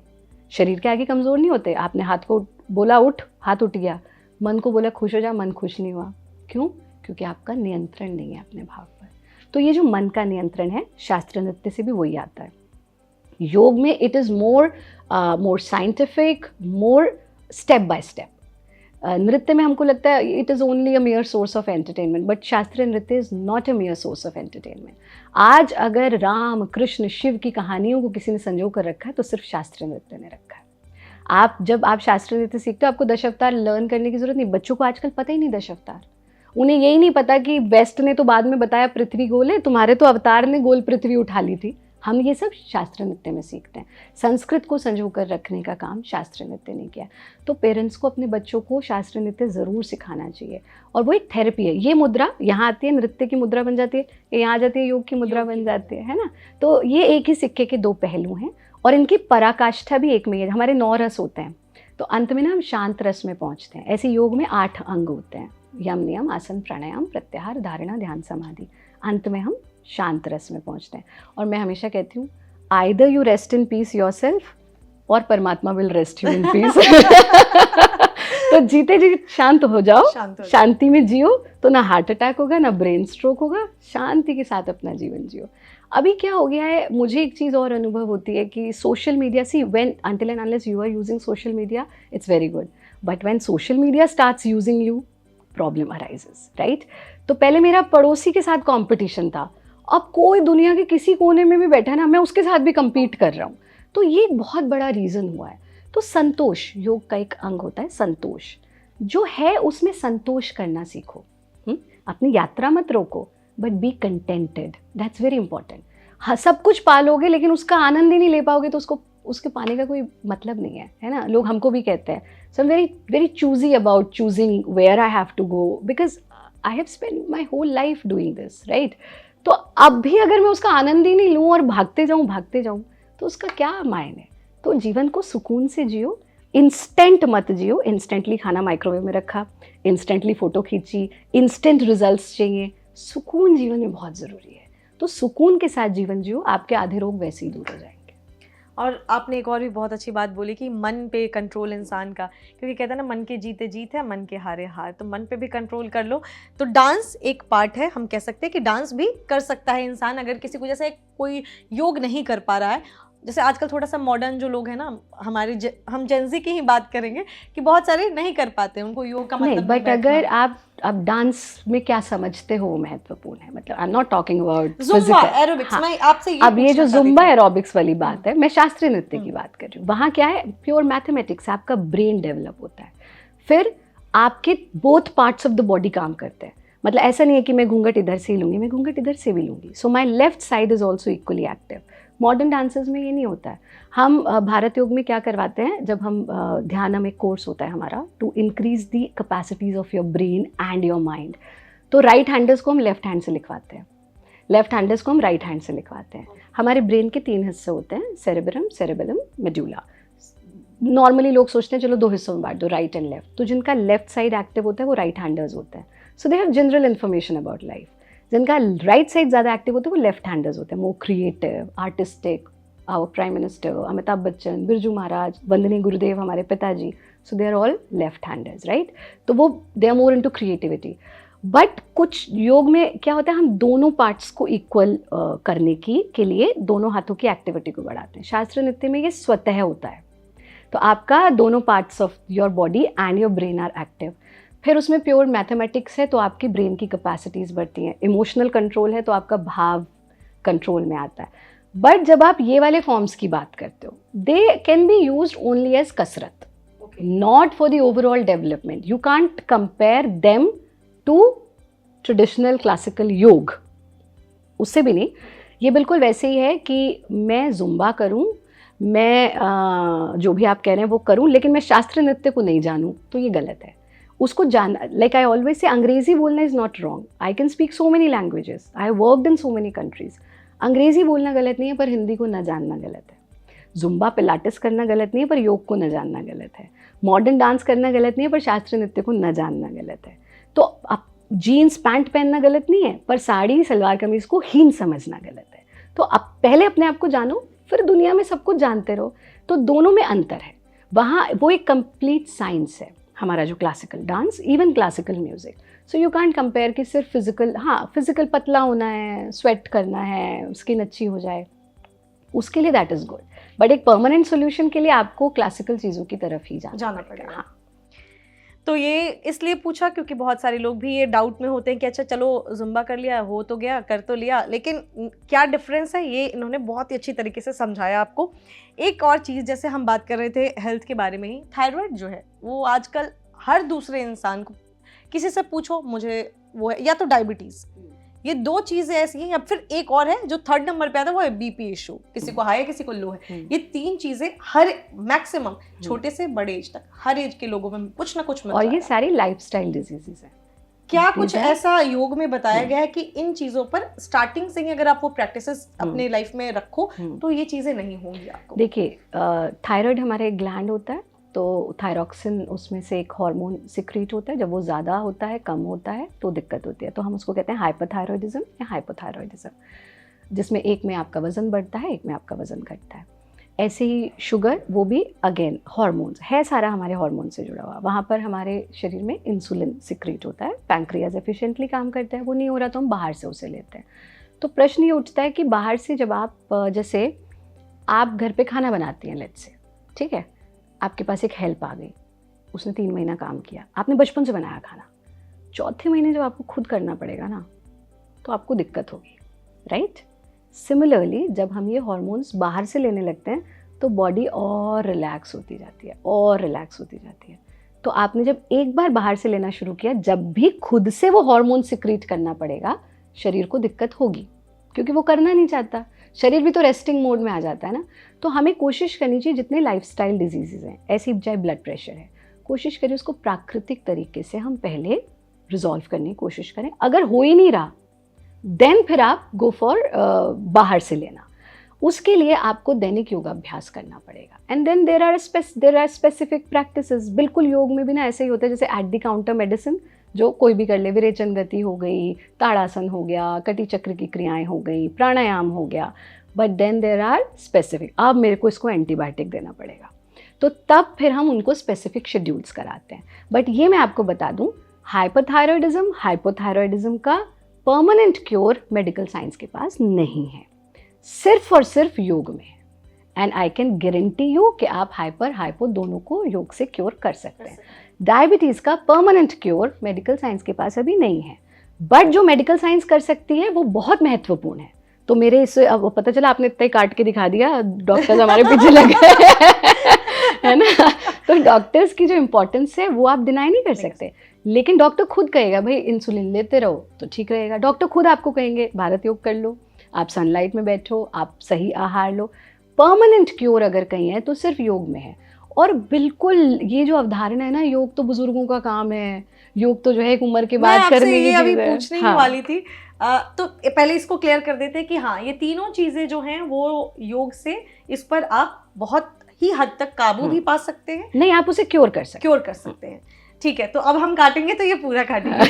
Speaker 1: शरीर के आगे कमज़ोर नहीं होते। आपने हाथ को बोला उठ, हाथ उठ गया, मन को बोला खुश हो जा, मन खुश नहीं हुआ। क्यों? क्योंकि आपका नियंत्रण नहीं है अपने भाव पर। तो ये जो मन का नियंत्रण है, शास्त्रीय नृत्य से भी वही आता है। योग में it is more scientific, more step by step. नृत्य में हमको लगता है it is only a mayor source of entertainment, but शास्त्रीय नृत्य is not a mayor source of entertainment. आज अगर राम कृष्ण शिव की कहानियों को किसी ने संजो कर रखा है तो सिर्फ शास्त्रीय नृत्य ने रखा है। जब आप शास्त्रीय नृत्य सीखते हो, आपको दशावतार लर्न करने की जरूरत नहीं। बच्चों को आजकल पता ही नहीं दशावतार, उन्हें यही नहीं पता कि वेस्ट ने तो बाद में बताया पृथ्वी गोल है, तुम्हारे तो अवतार ने गोल पृथ्वी उठा ली थी। हम ये सब शास्त्रीय नृत्य में सीखते हैं। संस्कृत को संजो कर रखने का काम शास्त्रीय नृत्य ने किया। तो पेरेंट्स को अपने बच्चों को शास्त्रीय नृत्य ज़रूर सिखाना चाहिए। और वो एक थेरेपी है। ये मुद्रा यहाँ आती है, नृत्य की मुद्रा बन जाती है, ये यहाँ जाती है, योग की मुद्रा बन जाती है ना। तो ये एक ही सिक्के के दो पहलू हैं और इनकी पराकाष्ठा भी एक में है। हमारे 9 रस होते हैं, तो अंत में ना हम शांत रस में पहुँचते हैं। ऐसे योग में 8 अंग होते हैं, यम नियम आसन प्राणायाम प्रत्याहार धारणा ध्यान समाधि। अंत में हम शांत रस में पहुंचते हैं। और मैं हमेशा कहती हूँ, either you rest in peace yourself और परमात्मा will rest you in peace. तो जीते जी शांत हो जाओ, शांति में जियो, तो ना हार्ट अटैक होगा, ना ब्रेन स्ट्रोक होगा। शांति के साथ अपना जीवन जियो। अभी क्या हो गया है, मुझे एक चीज़ और अनुभव होती है कि social media, see when until and unless you are using social media it's very good, but when social media starts using you problem arises, right? तो पहले मेरा पड़ोसी के साथ कंपटीशन था, अब कोई दुनिया के किसी कोने में भी बैठा है ना, मैं उसके साथ भी compete कर रहा हूँ। तो ये एक बहुत बड़ा रीज़न हुआ है। तो संतोष, योग का एक अंग होता है संतोष, जो है उसमें संतोष करना सीखो। अपनी यात्रा मत रोको, but be contented, that's very important. हाँ, सब कुछ पालोगे लेकिन उसका आनंद ही नहीं ले पाओगे तो उसके पाने का कोई मतलब नहीं है ना। लोग हमको भी कहते हैं, so I am very very choosy about choosing where I have to go, because I have spend my whole life doing this, right? तो अब भी अगर मैं उसका आनंद ही नहीं लूँ और भागते जाऊँ तो उसका क्या मायने? तो जीवन को सुकून से जियो, इंस्टेंट मत जियो। इंस्टेंटली खाना माइक्रोवेव में रखा, इंस्टेंटली फ़ोटो खींची, इंस्टेंट रिजल्ट्स चाहिए। सुकून जीवन में बहुत ज़रूरी है। तो सुकून के साथ जीवन जियो, आपके आधे रोग वैसे ही दूर हो जाएंगे।
Speaker 2: और आपने एक और भी बहुत अच्छी बात बोली कि मन पे कंट्रोल इंसान का, क्योंकि कहते हैं ना, मन के जीते जीत है, मन के हारे हार। तो मन पे भी कंट्रोल कर लो। तो डांस एक पार्ट है, हम कह सकते हैं कि डांस भी कर सकता है इंसान, अगर किसी को जैसे कोई योग नहीं कर पा रहा है। जैसे आजकल थोड़ा सा मॉडर्न जो लोग हैं ना, हम जेंजी की ही बात करेंगे कि बहुत सारे नहीं कर पाते, उनको योग का मतलब
Speaker 1: नहीं, बट अगर आप अब डांस में क्या समझते हो वो महत्वपूर्ण है। मतलब I am not talking about
Speaker 2: Zumba aerobics. मैं आपसे ये
Speaker 1: अब ये जो जुम्बा एरोबिक्स वाली बात है, मैं शास्त्रीय नृत्य की बात कर रही हूँ। वहाँ क्या है, प्योर मैथमेटिक्स, आपका ब्रेन डेवलप होता है, फिर आपके both parts of the body काम करते हैं। मतलब ऐसा नहीं है कि मैं घूंघट इधर से ही लूँगी, मैं घूंघट इधर से भी लूँगी। So my left side is also equally active. Modern dances में ये नहीं होता है। हम भारत योग में क्या करवाते हैं, जब हम ध्यान में कोर्स होता है हमारा, to increase the capacities of your brain and your mind. तो राइट हैंडर्स को हम लेफ्ट हैंड से लिखवाते हैं, लेफ्ट हैंडर्स को हम राइट हैंड से लिखवाते हैं। हमारे ब्रेन के 3 हिस्से होते हैं, सेरेब्रम, सेरेबेलम, मेडुला। नॉर्मली लोग सोचते हैं चलो 2 हिस्सों में बांट दो, राइट एंड लेफ्ट। तो जिनका लेफ्ट साइड एक्टिव होता है वो राइट हैंडर्स होते हैं। So they have general information about life. जिनका राइट साइड ज़्यादा एक्टिव होता है वो लेफ्ट हैंडर्स होते हैं, वो creative, artistic. Our prime minister Amitabh Bachchan, Birju Maharaj, वंदनीय गुरुदेव हमारे पिताजी, so they are all left handers, right? तो वो they are more into creativity. But कुछ योग में क्या होता है, हम दोनों पार्ट्स को इक्वल करने के लिए दोनों हाथों की एक्टिविटी को बढ़ाते हैं। शास्त्रीय नृत्य में ये स्वतः होता है। तो आपका दोनों parts of your body and your brain are active. फिर उसमें प्योर मैथमेटिक्स है, तो आपकी ब्रेन की कैपेसिटीज़ बढ़ती हैं। इमोशनल कंट्रोल है, तो आपका भाव कंट्रोल में आता है। बट जब आप ये वाले फॉर्म्स की बात करते हो, they can be used only as kasrat, not for the overall development. You can't compare them to traditional classical yoga, उससे भी नहीं। ये बिल्कुल वैसे ही है कि मैं जुम्बा करूं, मैं जो भी आप कह रहे हैं वो करूं, लेकिन मैं शास्त्रीय नृत्य को नहीं जानूं, तो ये गलत है। उसको जान, लाइक आई ऑलवेज से, अंग्रेजी बोलना is not wrong. I can speak so many languages, I worked in so many countries. अंग्रेजी बोलना गलत नहीं है, पर हिंदी को न जानना गलत है। जुम्बा पिलाटेस करना गलत नहीं है, पर योग को न जानना गलत है। मॉडर्न डांस करना गलत नहीं है, पर शास्त्रीय नृत्य को न जानना गलत है। तो आप जीन्स पैंट पहनना गलत नहीं है, पर साड़ी सलवार कमीज को हीन समझना गलत है। तो आप पहले अपने आप को जानो, फिर दुनिया में सब कुछ जानते रहो। तो दोनों में अंतर है। वहाँ वो एक कंप्लीट साइंस है हमारा जो classical dance, even classical music. So you can't compare कि सिर्फ फिजिकल, हाँ फिजिकल पतला होना है, स्वेट करना है, स्किन अच्छी हो जाए, उसके लिए दैट इज़ गुड, बट एक परमानेंट सोल्यूशन के लिए आपको क्लासिकल चीज़ों की तरफ ही जाना पड़ेगा। हाँ।
Speaker 2: तो ये इसलिए पूछा क्योंकि बहुत सारे लोग भी ये डाउट में होते हैं कि अच्छा चलो जुम्बा कर लिया, हो तो गया, कर तो लिया, लेकिन क्या डिफरेंस है ये इन्होंने बहुत ही अच्छी तरीके से समझाया आपको। एक और चीज़, जैसे हम बात कर रहे थे हेल्थ के बारे में ही, थायराइड जो है वो आजकल हर दूसरे इंसान को, किसी से पूछो मुझे वो है, या तो डायबिटीज़, ये दो चीज़ें ऐसी हैं, या फिर एक और है जो थर्ड नंबर पे आता है, वो है बीपी इशू, किसी को हाई है किसी को लो है। ये तीन चीज़ें हर मैक्सिमम छोटे से बड़े एज तक हर एज के लोगों में कुछ ना कुछ मिल
Speaker 1: और
Speaker 2: रहा
Speaker 1: ये
Speaker 2: है।
Speaker 1: सारी लाइफस्टाइल डिजीजेस हैं।
Speaker 2: क्या कुछ ऐसा योग में बताया गया है कि इन चीज़ों पर स्टार्टिंग से ही अगर आप वो प्रैक्टिसेस अपने लाइफ में रखो तो ये चीज़ें नहीं होंगी आपको?
Speaker 1: देखिए, थायराइड हमारा एक ग्लैंड होता है, तो थायरॉक्सिन उसमें से एक हार्मोन सिक्रीट होता है। जब वो ज़्यादा होता है, कम होता है, तो दिक्कत होती है। तो हम उसको कहते हैं हाइपरथायरॉयडिज्म या हाइपोथायरॉयडिज्म, जिसमें एक में आपका वज़न बढ़ता है, एक में आपका वज़न घटता है। ऐसे ही शुगर, वो भी अगेन हार्मोन्स है, सारा हमारे हार्मोन से जुड़ा हुआ। वहाँ पर हमारे शरीर में इंसुलिन सिक्रीट होता है, पैंक्रियाज एफिशिएंटली काम करता है, वो नहीं हो रहा तो हम बाहर से उसे लेते हैं। तो प्रश्न ये उठता है कि बाहर से जब आप, जैसे आप घर पे खाना बनाती हैं लेट्स से, ठीक है, आपके पास एक हेल्प आ गई, उसने 3 महीना काम किया, आपने बचपन से बनाया खाना, चौथे महीने जब आपको खुद करना पड़ेगा ना, तो आपको दिक्कत होगी, राइट? सिमिलरली जब हम ये हार्मोन्स बाहर से लेने लगते हैं तो बॉडी और रिलैक्स होती जाती है, और रिलैक्स होती जाती है। तो आपने जब एक बार बाहर से लेना शुरू किया, जब भी खुद से वो हार्मोन सिक्रीट करना पड़ेगा, शरीर को दिक्कत होगी, क्योंकि वो करना नहीं चाहता। शरीर भी तो रेस्टिंग मोड में आ जाता है ना। तो हमें कोशिश करनी चाहिए, जितने लाइफस्टाइल डिजीजेज हैं, ऐसी चाहे ब्लड प्रेशर है, कोशिश करें उसको प्राकृतिक तरीके से हम पहले रिजॉल्व करने की कोशिश करें। अगर हो ही नहीं रहा, देन फिर आप गो फॉर बाहर से लेना। उसके लिए आपको दैनिक योगाभ्यास करना पड़ेगा। And then there are specific practices. बिल्कुल योग में भी ना ऐसे ही होता है जैसे एट द काउंटर मेडिसिन, जो कोई भी कर ले, विरेचन गति हो गई, ताड़ासन हो गया, कटी चक्र की क्रियाएं हो गई, प्राणायाम हो गया, but then there are specific. अब मेरे को इसको एंटीबायोटिक देना पड़ेगा, तो तब फिर हम उनको स्पेसिफिक शेड्यूल्स कराते हैं। बट ये मैं आपको बता दूं, हाइपरथायरॉयडिज्म, हाइपोथायरॉयडिज्म का परमानेंट क्योर मेडिकल साइंस के पास नहीं है, सिर्फ और सिर्फ योग में है। And I can guarantee you कि आप हाइपर हाइपो दोनों को योग से क्योर कर सकते हैं। डायबिटीज़ का परमानेंट क्योर मेडिकल साइंस के पास अभी नहीं है, बट जो मेडिकल साइंस कर सकती है वो बहुत महत्वपूर्ण है। तो मेरे इससे अब पता चला, आपने इतना ही काट के दिखा दिया, डॉक्टर्स हमारे पीछे लगे है ना। तो डॉक्टर्स की जो इम्पोर्टेंस है वो आप डिनाई नहीं कर सकते, लेकिन डॉक्टर खुद कहेगा भाई इंसुलिन लेते रहो तो ठीक रहेगा। डॉक्टर खुद आपको कहेंगे भारत योग कर लो, आप सनलाइट में बैठो, आप सही आहार लो। परमानेंट क्योर अगर कहीं है तो सिर्फ योग में है। और बिल्कुल ये जो अवधारणा है ना, योग तो बुजुर्गों का काम है, योग तो जो है एक उम्र के बाद करने की चीज़ है।
Speaker 2: अभी पूछने ही वाली थी। तो पहले इसको क्लियर कर देते हैं कि हाँ, ये तीनों चीजें जो हैं वो योग से इस पर आप बहुत ही हद तक काबू भी पा सकते हैं।
Speaker 1: नहीं, आप उसे क्योर कर सकते हैं।
Speaker 2: ठीक है, तो अब हम काटेंगे तो ये पूरा काटेंगे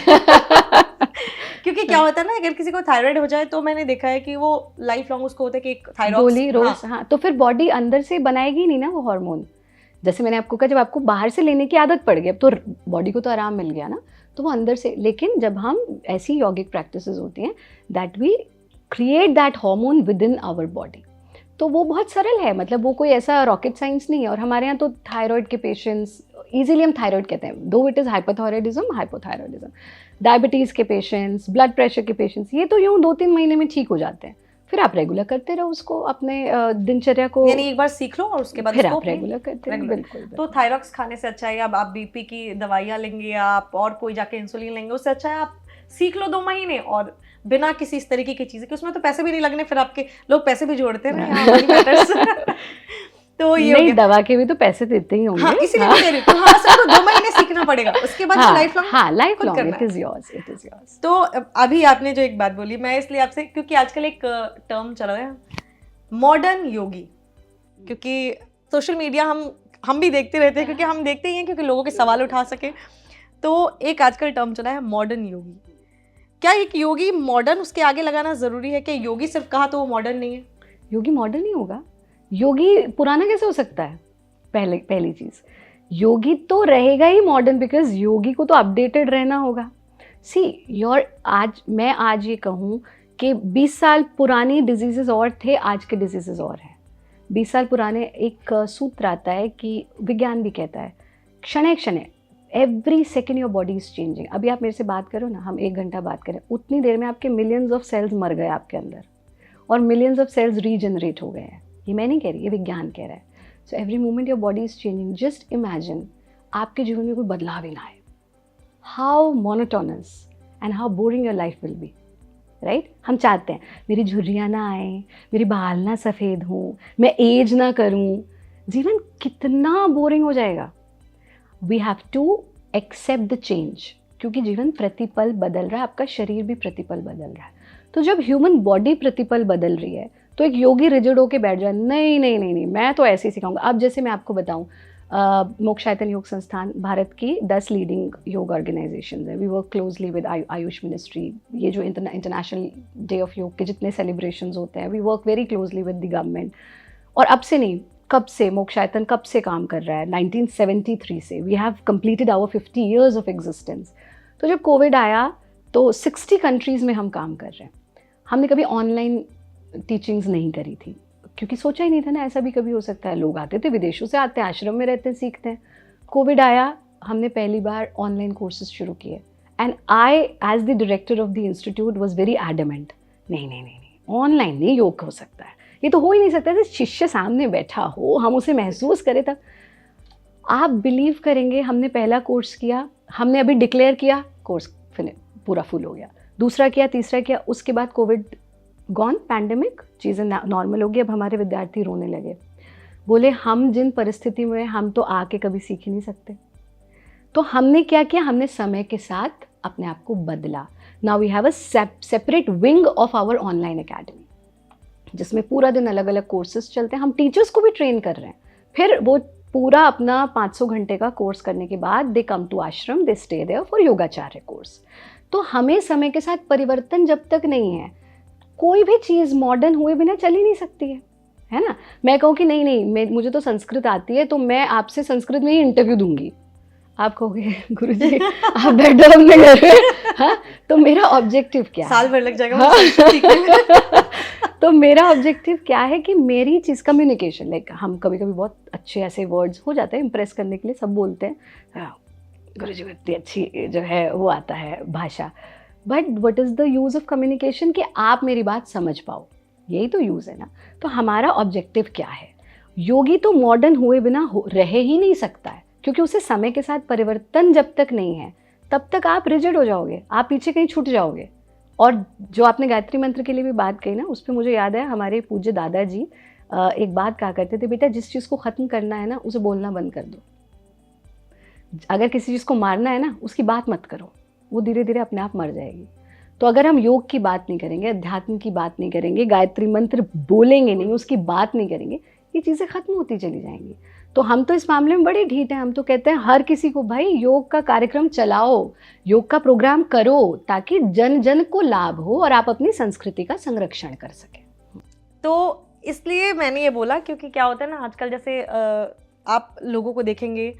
Speaker 2: क्योंकि क्या होता है ना, अगर किसी को थायराइड हो जाए तो मैंने देखा है कि वो लाइफ लॉन्ग उसको होता है कि थायराइड
Speaker 1: गोली रोज, हाँ, तो फिर बॉडी अंदर से बनाएगी नहीं ना वो हार्मोन। जैसे मैंने आपको कहा, जब आपको बाहर से लेने की आदत पड़ गई, अब तो बॉडी को तो आराम मिल गया ना, तो वो अंदर से। लेकिन जब हम ऐसी यौगिक प्रैक्टिसेस होती हैं that we create that hormone within our body, तो वो बहुत सरल है, मतलब वो कोई ऐसा रॉकेट साइंस नहीं है। और हमारे यहाँ तो थायराइड के पेशेंट्स, इजीली हम थायराइड कहते हैं, दो it is hypothyroidism, hypothyroidism. Diabetes के पेशेंट्स, ब्लड प्रेशर के पेशेंट्स, ये तो यूँ 2-3 महीने में ठीक हो जाते हैं। फिर आप रेगुलर करते रहो उसको, अपने दिनचर्या को,
Speaker 2: यानी एक बार सीख लो और उसके बाद
Speaker 1: फिर आप रेगुलर करते रहो। बिल्कुल।
Speaker 2: तो थायरॉक्स खाने से अच्छा है, अब आप बीपी की दवाइयाँ लेंगे या आप और कोई जाके इंसुलिन लेंगे, उससे अच्छा है आप सीख लो 2 महीने और बिना किसी इस तरीके की चीज़ कि उसमें तो पैसे भी नहीं लगने, फिर आपके लोग पैसे भी जोड़ते हैं ना, यहाँ money matters। तो ये हो
Speaker 1: नहीं,
Speaker 2: गया।
Speaker 1: दवा के भी तो पैसे देते ही होंगे।
Speaker 2: हाँ, इसीलिए मैं कह रही हूँ, हाँ, सबको 2 महीने सीखना पड़ेगा, उसके बाद
Speaker 1: हाँ,
Speaker 2: लाइफ लॉन्ग
Speaker 1: हाँ, लाइफ
Speaker 2: खुद
Speaker 1: लॉन्ग,
Speaker 2: करना
Speaker 1: इट
Speaker 2: है।
Speaker 1: Is yours, it is yours.
Speaker 2: तो अभी आपने जो एक बात बोली, मैं इसलिए आपसे, क्योंकि आजकल एक टर्म चल रहा है मॉडर्न योगी, क्योंकि सोशल मीडिया हम भी देखते रहते हैं, क्योंकि हम देखते ही हैं क्योंकि लोगों के सवाल उठा सके। तो एक आजकल टर्म चला है मॉडर्न योगी। क्या एक योगी मॉडर्न उसके आगे लगाना जरूरी है कि योगी सिर्फ कहा तो वो मॉडर्न नहीं है?
Speaker 1: योगी मॉडर्न नहीं होगा, योगी पुराना कैसे हो सकता है? पहली चीज, योगी तो रहेगा ही मॉडर्न, बिकॉज योगी को तो अपडेटेड रहना होगा। सी मैं आज ये कहूँ कि 20 साल पुरानी डिजीजेस और थे, आज के डिजीजेस और हैं। 20 साल पुराने एक सूत्र आता है कि विज्ञान भी कहता है, क्षणे क्षणे, every second your body is changing. अभी आप मेरे से बात करो ना, हम 1 घंटा बात करें, उतनी देर में आपके मिलियंस ऑफ सेल्स मर गए आपके अंदर, और मिलियंस ऑफ सेल्स रीजनरेट हो गए हैं। ये मैं नहीं कह रही, ये विज्ञान कह रहा है। So every moment your body is changing. Just imagine आपके जीवन में कोई बदलाव ही ना आए, how monotonous and how boring your life will be, right? हम चाहते हैं मेरी झुर्रियाँ ना आए, मेरी बाल ना सफ़ेद हों, मैं एज ना करूँ, जीवन कितना बोरिंग हो जाएगा। We have to accept the change, क्योंकि जीवन प्रतिपल बदल रहा है, आपका शरीर भी प्रतिपल बदल रहा है। तो जब ह्यूमन बॉडी प्रतिपल बदल रही है, तो एक योगी रिजिड होके बैठ जाए, नहीं नहीं नहीं नहीं, मैं तो ऐसे ही सिखाऊंगा। अब जैसे मैं आपको बताऊं, मोक्षायतन योग संस्थान भारत की 10 लीडिंग योग ऑर्गेनाइजेशन है। We work closely with AYUSH ministry. ये जो इंटरनेशनल डे ऑफ योग के जितने सेलिब्रेशंस होते हैं, we work very closely with the government. और अब से नहीं, कब से मोक्षायतन कब से काम कर रहा है? 1973 से। We have completed our 50 years of existence. तो जब कोविड आया तो 60 कंट्रीज़ में हम काम कर रहे हैं। हमने कभी ऑनलाइन टीचिंग्स नहीं करी थी, क्योंकि सोचा ही नहीं था ना ऐसा भी कभी हो सकता है। लोग आते थे, विदेशों से आते हैं, आश्रम में रहते हैं, सीखते हैं। कोविड आया, हमने पहली बार ऑनलाइन कोर्सेज शुरू किए, and I as the director of the institute was very adamant, नहीं नहीं नहीं नहीं, ऑनलाइन नहीं योग हो सकता है, ये तो हो ही नहीं सकता है। शिष्य सामने बैठा हो, हम उसे महसूस करें तब। आप बिलीव करेंगे, हमने पहला कोर्स किया, हमने अभी डिक्लेयर किया, कोर्स पूरा फुल हो गया। दूसरा किया, तीसरा किया, उसके बाद कोविड गॉन, पैंडेमिक, चीज़ें नॉर्मल हो गई। अब हमारे विद्यार्थी रोने लगे, बोले हम जिन परिस्थिति में हम तो आके कभी सीख ही नहीं सकते। तो हमने क्या किया, हमने समय के साथ अपने आप को बदला। Now we have a separate wing of our online academy, जिसमें पूरा दिन अलग अलग कोर्सेज चलते हैं। हम टीचर्स को भी ट्रेन कर रहे हैं। फिर वो पूरा अपना 500 घंटे का कोर्स करने के बाद दे come to ashram, they stay there for yogacharya course. तो हमें समय के साथ परिवर्तन जब तक नहीं है, कोई भी चीज़ मॉडर्न हुए बिना चल ही नहीं सकती है ना? मैं कहूँ कि नहीं नहीं, मुझे तो संस्कृत आती है, तो मैं आपसे संस्कृत में ही इंटरव्यू दूंगी। आप कहोगे गुरुजी आप बैठो अपने घर में, हाँ? तो मेरा ऑब्जेक्टिव क्या है?
Speaker 2: साल भर लग जाएगा मुझे संस्कृत सीखने।
Speaker 1: तो मेरा ऑब्जेक्टिव क्या है कि मेरी चीज़ कम्युनिकेशन, लाइक हम कभी कभी बहुत अच्छे ऐसे वर्ड्स हो जाते हैं इम्प्रेस करने के लिए, सब बोलते हैं गुरुजी को इतनी अच्छी जो है वो आता है भाषा, but what is the use of communication कि आप मेरी बात समझ पाओ, यही तो यूज़ है ना। तो हमारा ऑब्जेक्टिव क्या है? योगी तो मॉडर्न हुए बिना रह ही नहीं सकता है, क्योंकि उसे समय के साथ परिवर्तन जब तक नहीं है तब तक आप रिजिड हो जाओगे, आप पीछे कहीं छूट जाओगे। और जो आपने गायत्री मंत्र के लिए भी बात कही ना, उस पर मुझे याद है हमारे पूज्य दादाजी एक बात कहा करते थे, बेटा जिस चीज़ को ख़त्म करना है ना, उसे बोलना बंद कर दो। अगर किसी चीज़ को मारना है ना, उसकी बात मत करो, वो धीरे धीरे अपने आप मर जाएगी। तो अगर हम योग की बात नहीं करेंगे, अध्यात्म की बात नहीं करेंगे, गायत्री मंत्र बोलेंगे नहीं, उसकी बात नहीं करेंगे, ये चीज़ें ख़त्म होती चली जाएंगी। तो हम तो इस मामले में बड़े ढीठ हैं। हम तो कहते हैं हर किसी को भाई योग का कार्यक्रम चलाओ, योग का प्रोग्राम करो, ताकि जन जन को लाभ हो और आप अपनी संस्कृति का संरक्षण कर सकें।
Speaker 2: तो इसलिए मैंने ये बोला, क्योंकि क्या होता है ना आजकल, जैसे आप लोगों को देखेंगे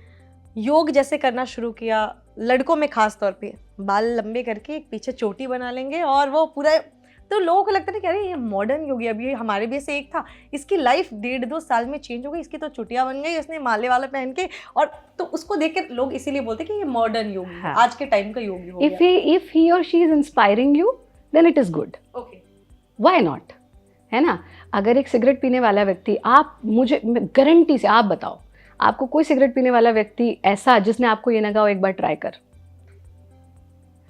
Speaker 2: योग जैसे करना शुरू किया, लड़कों में खास तौर पे बाल लंबे करके एक पीछे चोटी बना लेंगे और वो पूरा, तो लोगों को लगता है कि अरे ये मॉडर्न योगी, अभी हमारे भी से एक था, इसकी लाइफ 1.5-2 साल में चेंज हो गई, इसकी तो चुटिया बन गई, इसने माले वाला पहन के, और तो उसको देख के लोग इसीलिए बोलते हैं कि ये मॉडर्न योगी,
Speaker 1: हाँ।
Speaker 2: आज के टाइम का योगी हो गया।
Speaker 1: इफ ही और she is inspiring you, then it is good,
Speaker 2: okay,
Speaker 1: why not, है ना? अगर एक सिगरेट पीने वाला व्यक्ति, आप मुझे गारंटी से आप बताओ, आपको कोई सिगरेट पीने वाला व्यक्ति ऐसा जिसने आपको ये ना कहा एक बार ट्राई कर,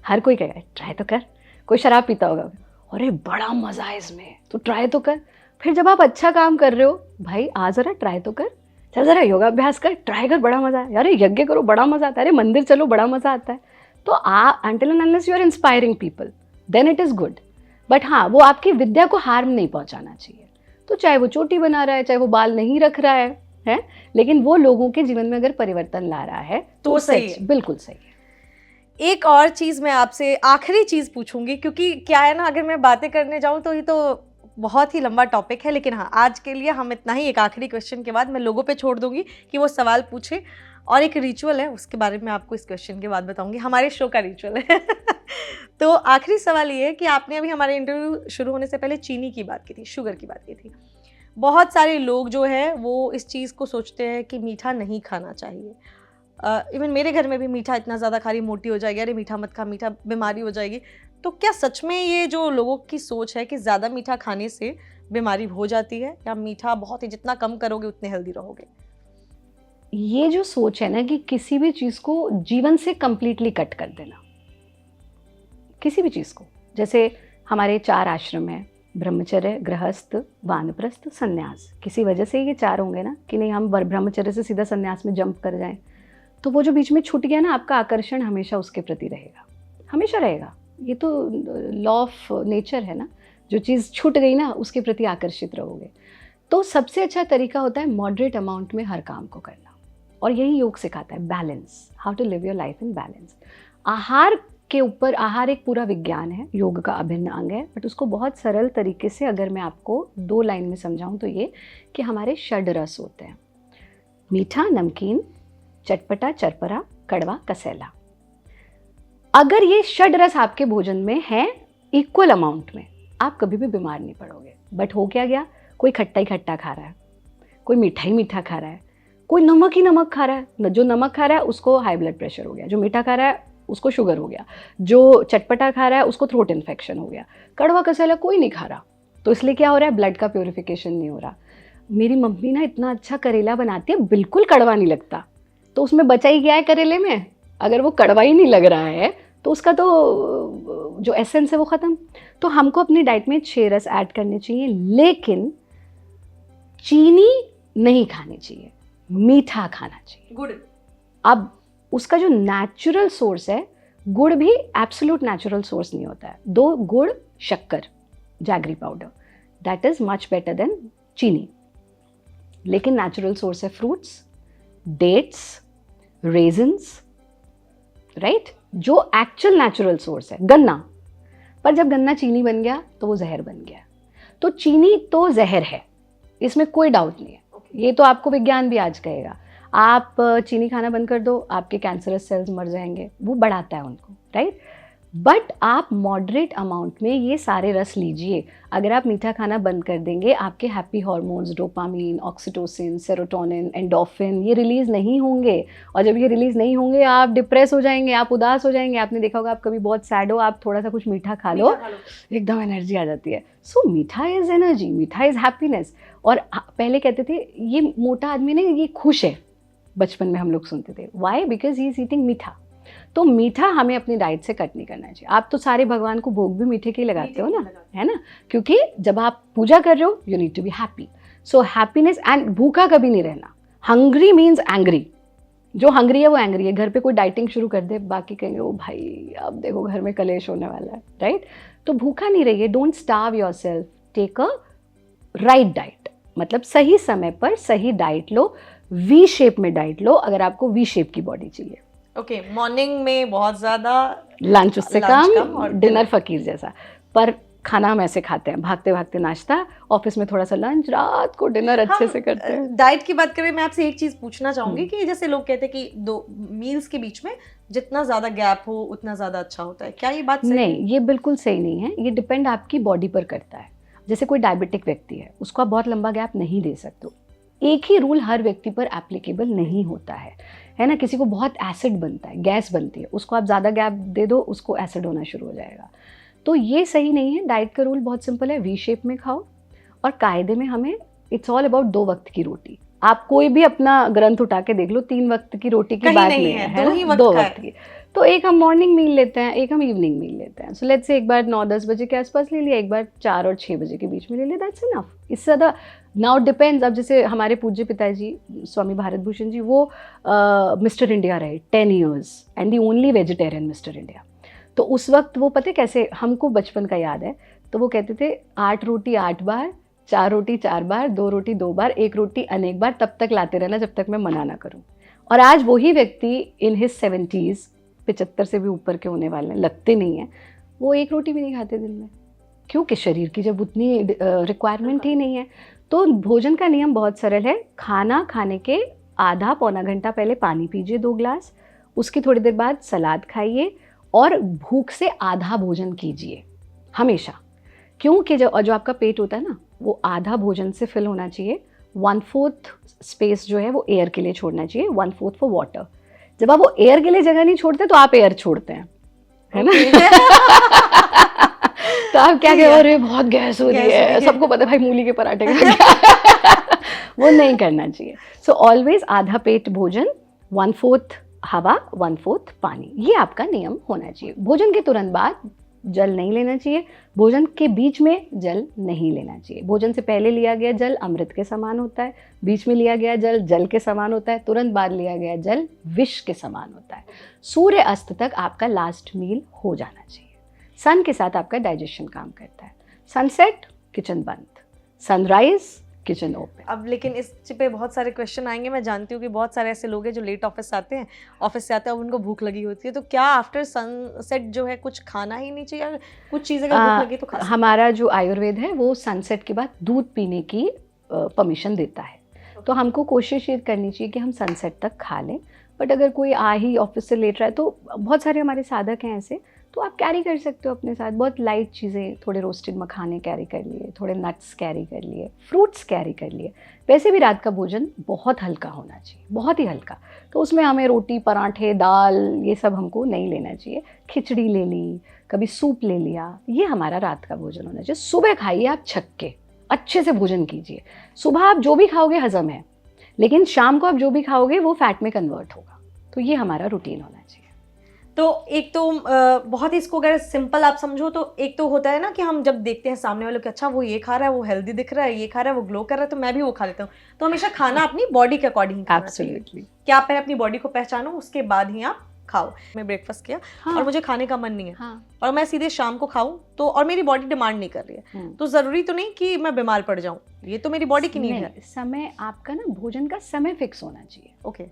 Speaker 1: हर कोई कहेगा ट्राई तो कर। कोई शराब पीता होगा, अरे बड़ा मज़ा है इसमें, तो ट्राई तो कर। फिर जब आप अच्छा काम कर रहे हो, भाई आ ज़रा ट्राई तो कर, चल ज़रा योगा अभ्यास कर, ट्राई कर, बड़ा मज़ा है, अरे यज्ञ करो बड़ा मज़ा आता है, अरे मंदिर चलो बड़ा मज़ा आता है। तो until and unless you are inspiring people, then it is good. But हाँ, वो आपकी विद्या को हार्म नहीं पहुंचाना चाहिए। तो चाहे वो चोटी बना रहा है, चाहे वो बाल नहीं रख रहा है, लेकिन वो लोगों के जीवन में अगर परिवर्तन ला रहा है
Speaker 2: तो सही है,
Speaker 1: बिल्कुल सही है।
Speaker 2: एक और चीज़ मैं आपसे आखिरी चीज़ पूछूंगी, क्योंकि क्या है ना, अगर मैं बातें करने जाऊं तो ये तो बहुत ही लंबा टॉपिक है, लेकिन हाँ आज के लिए हम इतना ही। एक आखिरी क्वेश्चन के बाद मैं लोगों पे छोड़ दूंगी कि वो सवाल पूछे, और एक रिचुअल है उसके बारे में आपको इस क्वेश्चन के बाद बताऊंगी, हमारे शो का रिचुअल है। तो आखिरी सवाल ये है कि आपने अभी हमारे इंटरव्यू शुरू होने से पहले चीनी की बात की थी, शुगर की बात की थी। बहुत सारे लोग जो है वो इस चीज़ को सोचते हैं कि मीठा नहीं खाना चाहिए। इवन मेरे घर में भी मीठा इतना ज़्यादा खा रही मोटी हो जाएगी, अरे मीठा मत खा, मीठा बीमारी हो जाएगी। तो क्या सच में ये जो लोगों की सोच है कि ज़्यादा मीठा खाने से बीमारी हो जाती है, या मीठा बहुत ही जितना कम करोगे उतने हेल्दी रहोगे?
Speaker 1: ये जो सोच है ना कि किसी भी चीज़ को जीवन से कंप्लीटली कट कर देना, किसी भी चीज़ को, जैसे हमारे 4 आश्रम हैं, ब्रह्मचर्य, गृहस्थ, वानप्रस्थ, संन्यास। किसी वजह से ये 4 होंगे ना, कि नहीं हम ब्रह्मचर्य से सीधा संन्यास में जंप कर जाएं, तो वो जो बीच में छूट गया ना, आपका आकर्षण हमेशा उसके प्रति रहेगा, हमेशा रहेगा। ये तो लॉ ऑफ नेचर है ना, जो चीज़ छूट गई ना उसके प्रति आकर्षित रहोगे। तो सबसे अच्छा तरीका होता है मॉडरेट अमाउंट में हर काम को करना, और यही योग सिखाता है, balance, how to live your life in balance. आहार के ऊपर, आहार एक पूरा विज्ञान है, योग का अभिन्न अंग है, बट उसको बहुत सरल तरीके से अगर मैं आपको 2 लाइन में समझाऊं तो ये कि हमारे षड रस होते हैं, मीठा, नमकीन, चटपटा, चरपरा, कड़वा, कसैला। अगर ये षड रस आपके भोजन में है इक्वल अमाउंट में, आप कभी भी बीमार नहीं पड़ोगे। बट हो क्या गया, कोई खट्टा ही खट्टा खा रहा है, कोई मीठा ही मीठा खा रहा है, कोई नमक ही नमक खा रहा है। जो नमक खा रहा है उसको हाई ब्लड प्रेशर हो गया, जो मीठा खा रहा है उसको शुगर हो गया, जो चटपटा खा रहा है उसको थ्रोट इन्फेक्शन हो गया, कड़वा कसैला कोई नहीं खा रहा। तो इसलिए क्या हो रहा है, ब्लड का प्योरिफिकेशन नहीं हो रहा। मेरी मम्मी ना इतना अच्छा करेला बनाती है, बिल्कुल कड़वा नहीं लगता, तो उसमें बचा ही गया है करेले में। अगर वो कड़वा ही नहीं लग रहा है तो उसका तो जो एसेंस है वो ख़त्म। तो हमको अपनी डाइट में 6 रस ऐड करने चाहिए, लेकिन चीनी नहीं खानी चाहिए, मीठा खाना चाहिए।
Speaker 2: गुड़,
Speaker 1: अब उसका जो नेचुरल सोर्स है, गुड़ भी एब्सोल्यूट नेचुरल सोर्स नहीं होता है। 2 गुड़, शक्कर, jaggery powder, that is much better than चीनी। लेकिन नेचुरल सोर्स है फ्रूट्स, डेट्स, रेजन्स, राइट, जो एक्चुअल नेचुरल सोर्स है। गन्ना, पर जब गन्ना चीनी बन गया तो वो जहर बन गया। तो चीनी तो जहर है, इसमें कोई डाउट नहीं है। ये तो आपको विज्ञान भी आज कहेगा। आप चीनी खाना बंद कर दो, आपके कैंसरस सेल्स मर जाएंगे, वो बढ़ाता है उनको, राइट। बट आप मॉडरेट अमाउंट में ये सारे रस लीजिए। अगर आप मीठा खाना बंद कर देंगे, आपके happy hormones, dopamine, oxytocin, serotonin, endorphin, ये रिलीज़ नहीं होंगे। और जब ये रिलीज़ नहीं होंगे, आप डिप्रेस हो जाएंगे, आप उदास हो जाएंगे। आपने देखा होगा, आप कभी बहुत सैड हो, आप थोड़ा सा कुछ मीठा खा लो, एकदम एनर्जी आ जाती है। सो मीठा इज़ एनर्जी, मीठा इज़ हैप्पीनेस। और पहले कहते थे ये मोटा आदमी ने, ये खुश है, बचपन में हम लोग सुनते थे। Why? Because he is eating मीठा। तो मीठा हमें अपनी डाइट से कट नहीं करना चाहिए। आप तो सारे भगवान को भोग भी मीठे के ही लगाते हो ना, है ना, क्योंकि जब आप पूजा कर रहे हो, you need to be happy. So happiness, and भूखा कभी नहीं रहना। हंग्री मीन्स एंग्री, जो हंग्री है वो एंग्री है। घर पे कोई डाइटिंग शुरू कर दे, बाकी कहेंगे ओ भाई अब देखो घर में कलेश होने वाला है, राइट। तो भूखा नहीं रहिए, don't starve yourself, take a right diet, मतलब सही समय पर सही डाइट लो, वी शेप में डाइट लो अगर आपको वी शेप की बॉडी चाहिए।
Speaker 2: ओके, मॉर्निंग में बहुत ज़्यादा,
Speaker 1: लंच उससे कम,
Speaker 2: और
Speaker 1: डिनर फकीर जैसा। पर खाना हम ऐसे खाते हैं, भागते भागते नाश्ता, ऑफिस में थोड़ा सा लंच, रात को डिनर अच्छे से करते हैं।
Speaker 2: डाइट की बात करें, मैं आपसे एक चीज़ पूछना चाहूँगी कि जैसे लोग कहते हैं कि 2 मील्स के बीच में जितना ज़्यादा गैप हो उतना ज़्यादा अच्छा होता है, क्या ये बात सही है?
Speaker 1: नहीं, ये बिल्कुल सही नहीं है। ये डिपेंड आपकी बॉडी पर करता है। जैसे कोई डायबिटिक व्यक्ति है, उसको आप बहुत लंबा गैप नहीं दे सकते। एक ही रूल हर व्यक्ति पर एप्लीकेबल नहीं होता है ना। किसी को बहुत एसिड बनता है, गैस बनती है, उसको आप ज़्यादा गैप दे दो, उसको एसिड होना शुरू हो जाएगा। तो ये सही नहीं है। डाइट का रूल बहुत सिंपल है, वी शेप में खाओ, और कायदे में हमें, इट्स ऑल अबाउट 2 वक्त की रोटी। आप कोई भी अपना ग्रंथ उठा के देख लो, 3 वक्त की रोटी की बात नहीं है,
Speaker 2: 2 ही वक्त
Speaker 1: 2
Speaker 2: का
Speaker 1: वक्त की। तो एक हम मॉर्निंग मील लेते हैं, एक हम इवनिंग मील लेते हैं। सो लेट्स से एक बार 9-10 बजे के आसपास ले लिया, एक बार 4 और 6 बजे के बीच में ले लिया, दैट्स इनफ। इससे ज़्यादा नाउ डिपेंड्स। अब जैसे हमारे पूज्य पिताजी स्वामी भारत भूषण जी, वो मिस्टर इंडिया रहे 10 years and the only vegetarian mister India. तो उस वक्त वो पता है कैसे, हमको बचपन का याद है, तो वो कहते थे 8 रोटी 8 बार, 4 रोटी 4 बार, 2 रोटी 2 बार, 1 रोटी अनेक बार, तब तक लाते रहना जब तक मैं मना ना करूं। और आज वही व्यक्ति इन हिज 70s, 75 से भी ऊपर के होने वाले हैं, लगते नहीं हैं, वो 1 रोटी भी नहीं खाते दिन में, क्योंकि शरीर की जब उतनी रिक्वायरमेंट ही नहीं है। तो भोजन का नियम बहुत सरल है। खाना खाने के आधा पौना घंटा पहले पानी पीजिए 2 ग्लास, उसकी थोड़ी देर बाद सलाद खाइए और भूख से आधा भोजन कीजिए हमेशा। क्योंकि जो आपका पेट होता है ना, वो आधा भोजन से फिल होना चाहिए, 1/4 स्पेस जो है वो एयर के लिए छोड़ना चाहिए, 1/4 फॉर वाटर। जब आप वो एयर के लिए जगह नहीं छोड़ते तो आप एयर छोड़ते हैं, है ना? तो आप क्या कह रहे हो, बहुत गैस हो रही है, सबको पता है भाई मूली के पराठे का वो नहीं करना चाहिए। सो ऑलवेज आधा पेट भोजन, 1/4 हवा, 1/4 पानी, ये आपका नियम होना चाहिए। भोजन के तुरंत बाद जल नहीं लेना चाहिए, भोजन के बीच में जल नहीं लेना चाहिए। भोजन से पहले लिया गया जल अमृत के समान होता है, बीच में लिया गया जल जल के समान होता है, तुरंत बाद लिया गया जल विष के समान होता है। सूर्य अस्त तक आपका लास्ट मील हो जाना चाहिए। सन के साथ आपका डाइजेशन काम करता है। सनसेट किचन बंद, सनराइज किचन ओपन।
Speaker 2: अब लेकिन इस पे बहुत सारे क्वेश्चन आएंगे। मैं जानती हूँ कि बहुत सारे ऐसे लोग हैं जो लेट ऑफिस आते हैं, ऑफिस से आते हैं, अब उनको भूख लगी होती है, तो क्या आफ्टर सनसेट जो है कुछ खाना ही नहीं चाहिए, या कुछ चीज़ अगर भूख लगी तो खा सकते हैं?
Speaker 1: हमारा जो आयुर्वेद है वो सनसेट के बाद दूध पीने की परमिशन देता है। तो हमको कोशिश ये करनी चाहिए कि हम सनसेट तक खा लें। बट अगर कोई आ ही ऑफिस से लेट रहा है, तो बहुत सारे हमारे साधक हैं ऐसे, तो आप कैरी कर सकते हो अपने साथ बहुत लाइट चीज़ें, थोड़े रोस्टेड मखाने कैरी कर लिए, थोड़े नट्स कैरी कर लिए, फ्रूट्स कैरी कर लिए। वैसे भी रात का भोजन बहुत हल्का होना चाहिए, बहुत ही हल्का। तो उसमें हमें रोटी, पराठे, दाल, ये सब हमको नहीं लेना चाहिए। खिचड़ी ले ली, कभी सूप ले लिया, ये हमारा रात का भोजन होना चाहिए। सुबह खाइए आप छक्के, अच्छे से भोजन कीजिए। सुबह आप जो भी खाओगे हजम है, लेकिन शाम को आप जो भी खाओगे वो फैट में कन्वर्ट होगा। तो ये हमारा रूटीन होना चाहिए।
Speaker 2: तो एक तो बहुत ही इसको अगर सिंपल आप समझो तो एक तो होता है ना कि हम जब देखते हैं सामने वालों को, अच्छा वो ये खा रहा है, वो हेल्दी दिख रहा है, ये खा रहा है, वो ग्लो कर रहा है, तो मैं भी वो खा लेता हूँ। तो हमेशा खाना अपनी बॉडी के अकॉर्डिंग खाना चाहिए कि आप पहले अपनी बॉडी को पहचानो, उसके बाद ही आप खाओ। मैं ब्रेकफास्ट किया और मुझे खाने का मन नहीं है और मैं सीधे शाम को खाऊं, तो और मेरी बॉडी डिमांड नहीं कर रही है, तो जरूरी तो नहीं कि मैं बीमार पड़ जाऊं, ये तो मेरी बॉडी की नीड है।
Speaker 1: समय आपका ना, भोजन का समय फिक्स होना चाहिए।
Speaker 2: ओके,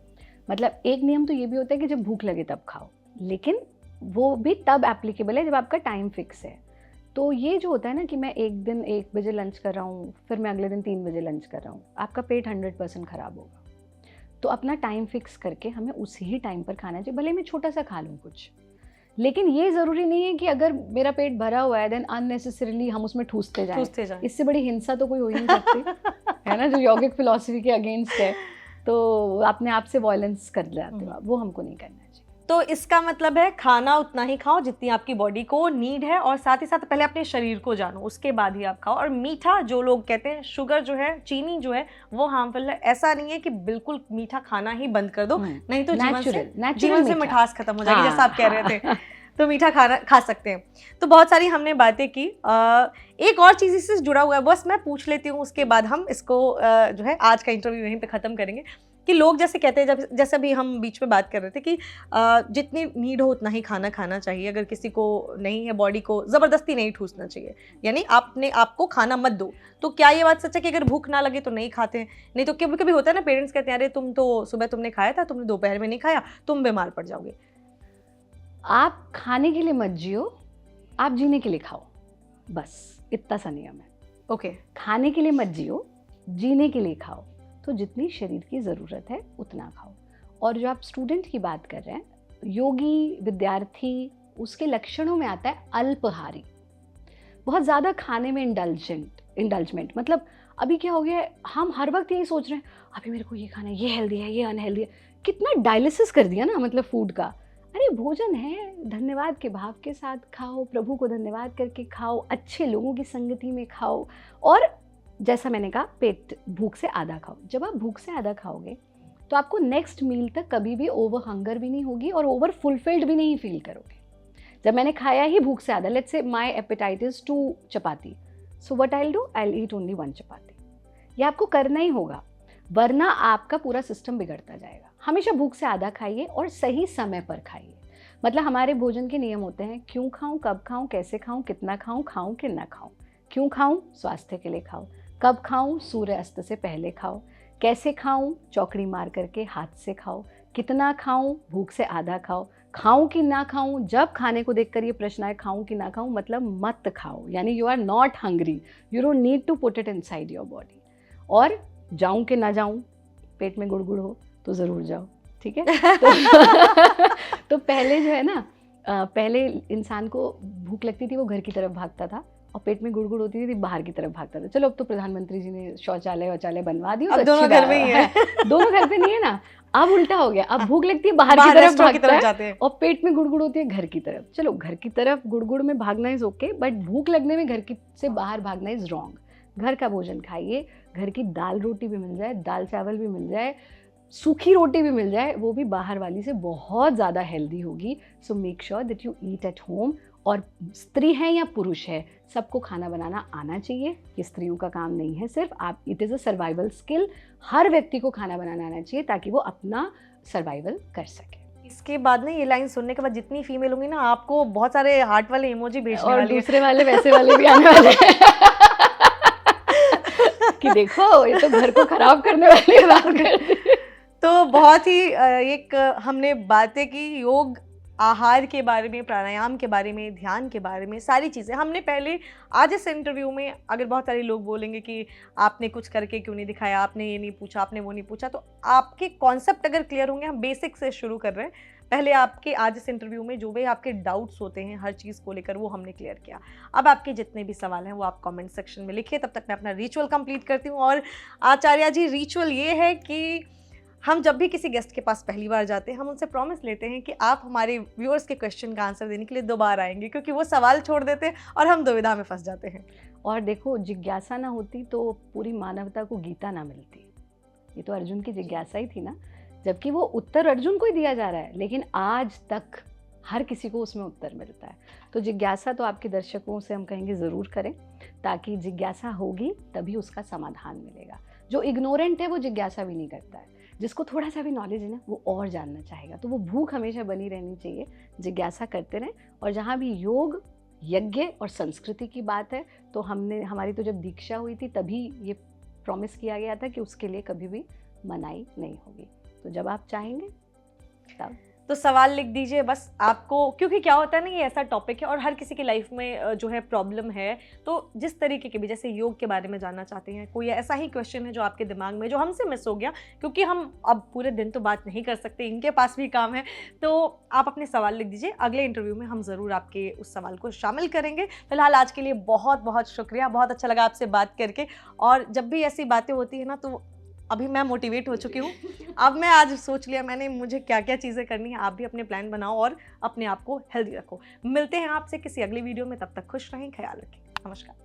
Speaker 1: मतलब एक नियम तो ये भी होता है कि जब भूख लगे तब खाओ, लेकिन वो भी तब एप्लीकेबल है जब आपका टाइम फिक्स है। तो ये जो होता है ना कि मैं एक दिन 1 बजे लंच कर रहा हूँ, फिर मैं अगले दिन 3 बजे लंच कर रहा हूँ, आपका पेट 100% खराब होगा। तो अपना टाइम फिक्स करके हमें उसी ही टाइम पर खाना चाहिए। भले मैं छोटा सा खा लूँ कुछ, लेकिन ये ज़रूरी नहीं है कि अगर मेरा पेट भरा हुआ है देन अननेसेसरीली हम उसमें ठूसते जाएं। इससे बड़ी हिंसा तो कोई हो ही नहीं सकती है ना, जो यौगिक फिलॉसफी के अगेंस्ट है। तो अपने आप से वॉयलेंस कर जाते हो, वो हमको नहीं करना चाहिए।
Speaker 2: तो इसका मतलब है खाना उतना ही खाओ जितनी आपकी बॉडी को नीड है, और साथ ही साथ पहले अपने शरीर को जानो, उसके बाद ही आप खाओ। और मीठा, जो लोग कहते हैं शुगर जो है, चीनी जो है वो हार्मफुल है, ऐसा नहीं है कि बिल्कुल मीठा खाना ही बंद कर दो, नहीं तो जीवन से मिठास खत्म हो जाएगी, जैसा आप कह रहे थे। तो मीठा खाना खा सकते हैं। तो बहुत सारी हमने बातें की। एक और चीज़ इससे जुड़ा हुआ है, बस मैं पूछ लेती हूँ, उसके बाद हम इसको जो है आज का इंटरव्यू यहीं पे ख़त्म करेंगे। कि लोग जैसे कहते हैं, जब जैसे अभी हम बीच में बात कर रहे थे कि जितनी नीड हो उतना ही खाना खाना चाहिए, अगर किसी को नहीं है, बॉडी को ज़बरदस्ती नहीं ठूसना चाहिए, यानी आपने आपको खाना मत दो। तो क्या ये बात सच है कि अगर भूख ना लगे तो नहीं खाते हैं? नहीं तो कभी कभी होता है ना, पेरेंट्स कहते हैं अरे तुम तो सुबह तुमने खाया था, तुमने दोपहर में नहीं खाया, तुम बीमार पड़ जाओगे।
Speaker 1: आप खाने के लिए मत जियो, आप जीने के लिए खाओ, बस इतना सा नियम है।
Speaker 2: ओके,
Speaker 1: खाने के लिए मत जियो, जीने के लिए खाओ। तो जितनी शरीर की ज़रूरत है उतना खाओ। और जो आप स्टूडेंट की बात कर रहे हैं, योगी, विद्यार्थी, उसके लक्षणों में आता है अल्पहारी, बहुत ज़्यादा खाने में इंडल्जमेंट। मतलब अभी क्या हो गया है, हम हर वक्त यही सोच रहे हैं अभी मेरे को ये खाना है, ये हेल्दी है, ये अनहेल्दी है। कितना डायलिसिस कर दिया ना, मतलब फूड का। अरे भोजन है, धन्यवाद के भाव के साथ खाओ, प्रभु को धन्यवाद करके खाओ, अच्छे लोगों की संगति में खाओ, और जैसा मैंने कहा पेट भूख से आधा खाओ। जब आप भूख से आधा खाओगे तो आपको नेक्स्ट मील तक कभी भी ओवर हंगर भी नहीं होगी और ओवर फुलफिल्ड भी नहीं फील करोगे। जब मैंने खाया ही भूख से आधा, let's say my appetite is 2 chapati, so what I will do, I will eat only 1 chapati. ये आपको करना ही होगा, वरना आपका पूरा सिस्टम बिगड़ता जाएगा। हमेशा भूख से आधा खाइए और सही समय पर खाइए। मतलब हमारे भोजन के नियम होते हैं, क्यों खाऊं, कब खाऊं, कैसे खाऊं, कितना खाऊं, खाऊं कि ना खाऊं। क्यों खाऊं, स्वास्थ्य के लिए खाओ। कब खाऊं, सूर्य अस्त से पहले खाओ। कैसे खाऊं, चौकड़ी मार करके हाथ से खाओ। कितना खाऊं, भूख से आधा खाओ। खाऊं कि ना खाऊं, जब खाने को देखकर ये प्रश्न आए खाऊं कि ना खाऊं, मतलब मत खाओ, यानी you are not hungry, you don't need to put it inside your body. और जाऊं कि ना जाऊं, पेट में गुड़गुड़ हो तो ज़रूर जाओ, ठीक है। तो पहले जो है ना, पहले इंसान को भूख लगती थी वो घर की तरफ भागता था, और पेट में गुड़गुड़ होती थी बाहर की तरफ भागता था। चलो अब तो प्रधानमंत्री जी ने शौचालय बनवा दिया,
Speaker 2: अब
Speaker 1: तो
Speaker 2: दोनों घर में ही है।
Speaker 1: दोनों घर पे नहीं है ना, अब उल्टा हो गया, अब भूख लगती है बाहर की तरफ भागता है
Speaker 2: जाते हैं,
Speaker 1: और पेट में गुड़गुड़ होती है घर की तरफ। चलो घर की तरफ गुड़गुड़ में भागना इज ओके, बट भूख लगने में घर की से बाहर भागना इज रॉन्ग। घर का भोजन खाइए, घर की दाल रोटी भी मिल जाए, दाल चावल भी मिल जाए, सूखी रोटी भी मिल जाए, वो भी बाहर वाली से बहुत ज़्यादा हेल्दी होगी। So make sure that you eat at home. और स्त्री है या पुरुष है, सबको खाना बनाना आना चाहिए। ये स्त्रियों का काम नहीं है सिर्फ, आप, it is a survival skill. हर व्यक्ति को खाना बनाना आना चाहिए ताकि वो अपना सर्वाइवल कर सके।
Speaker 2: इसके बाद ना, ये लाइन सुनने के बाद जितनी फीमेल होंगी ना, आपको बहुत सारे हार्ट वाले इमोजी भेजने
Speaker 1: और
Speaker 2: वाली है।
Speaker 1: दूसरे वाले वैसे वाले भी आने वाले हैं कि देखो ये तो घर को खराब करने वाली बात कर रही है।
Speaker 2: तो बहुत ही एक हमने बातें की योग, आहार के बारे में, प्राणायाम के बारे में, ध्यान के बारे में, सारी चीज़ें हमने पहले। आज इस इंटरव्यू में अगर बहुत सारे लोग बोलेंगे कि आपने कुछ करके क्यों नहीं दिखाया, आपने ये नहीं पूछा, आपने वो नहीं पूछा, तो आपके कॉन्सेप्ट अगर क्लियर होंगे, हम बेसिक से शुरू कर रहे हैं। पहले आपके आज इस इंटरव्यू में जो भी आपके डाउट्स होते हैं हर चीज़ को लेकर, वो हमने क्लियर किया। अब आपके जितने भी सवाल हैं वो आप कमेंट सेक्शन में लिखिए, तब तक मैं अपना रिचुअल कंप्लीट करती हूँ। और आचार्य जी, रिचुअल ये है कि हम जब भी किसी गेस्ट के पास पहली बार जाते हैं, हम उनसे प्रॉमिस लेते हैं कि आप हमारे व्यूअर्स के क्वेश्चन का आंसर देने के लिए दोबारा आएंगे, क्योंकि वो सवाल छोड़ देते हैं और हम दुविधा में फंस जाते हैं।
Speaker 1: और देखो, जिज्ञासा ना होती तो पूरी मानवता को गीता ना मिलती। ये तो अर्जुन की जिज्ञासा ही थी ना, जबकि वो उत्तर अर्जुन को ही दिया जा रहा है, लेकिन आज तक हर किसी को उसमें उत्तर मिलता है। तो जिज्ञासा तो आपके दर्शकों से हम कहेंगे ज़रूर करें, ताकि जिज्ञासा होगी तभी उसका समाधान मिलेगा। जो इग्नोरेंट है वो जिज्ञासा भी नहीं करता है, जिसको थोड़ा सा भी नॉलेज है ना वो और जानना चाहेगा। तो वो भूख हमेशा बनी रहनी चाहिए, जिज्ञासा करते रहें। और जहाँ भी योग, यज्ञ और संस्कृति की बात है, तो हमारी तो जब दीक्षा हुई थी तभी ये प्रॉमिस किया गया था कि उसके लिए कभी भी मनाही नहीं होगी। तो जब आप चाहेंगे तब
Speaker 2: तो सवाल लिख दीजिए बस आपको, क्योंकि क्या होता है ना, ये ऐसा टॉपिक है और हर किसी की लाइफ में जो है प्रॉब्लम है। तो जिस तरीके के भी, जैसे योग के बारे में जानना चाहते हैं, कोई ऐसा ही क्वेश्चन है जो आपके दिमाग में, जो हमसे मिस हो गया, क्योंकि हम अब पूरे दिन तो बात नहीं कर सकते, इनके पास भी काम है, तो आप अपने सवाल लिख दीजिए। अगले इंटरव्यू में हम ज़रूर आपके उस सवाल को शामिल करेंगे। फिलहाल आज के लिए बहुत बहुत शुक्रिया, बहुत अच्छा लगा आपसे बात करके। और जब भी ऐसी बातें होती है ना, तो अभी मैं मोटिवेट हो चुकी हूँ। अब मैं आज सोच लिया मैंने मुझे क्या क्या चीज़ें करनी है। आप भी अपने प्लान बनाओ और अपने आप को हेल्दी रखो। मिलते हैं आपसे किसी अगली वीडियो में, तब तक खुश रहें, ख्याल रखें। नमस्कार।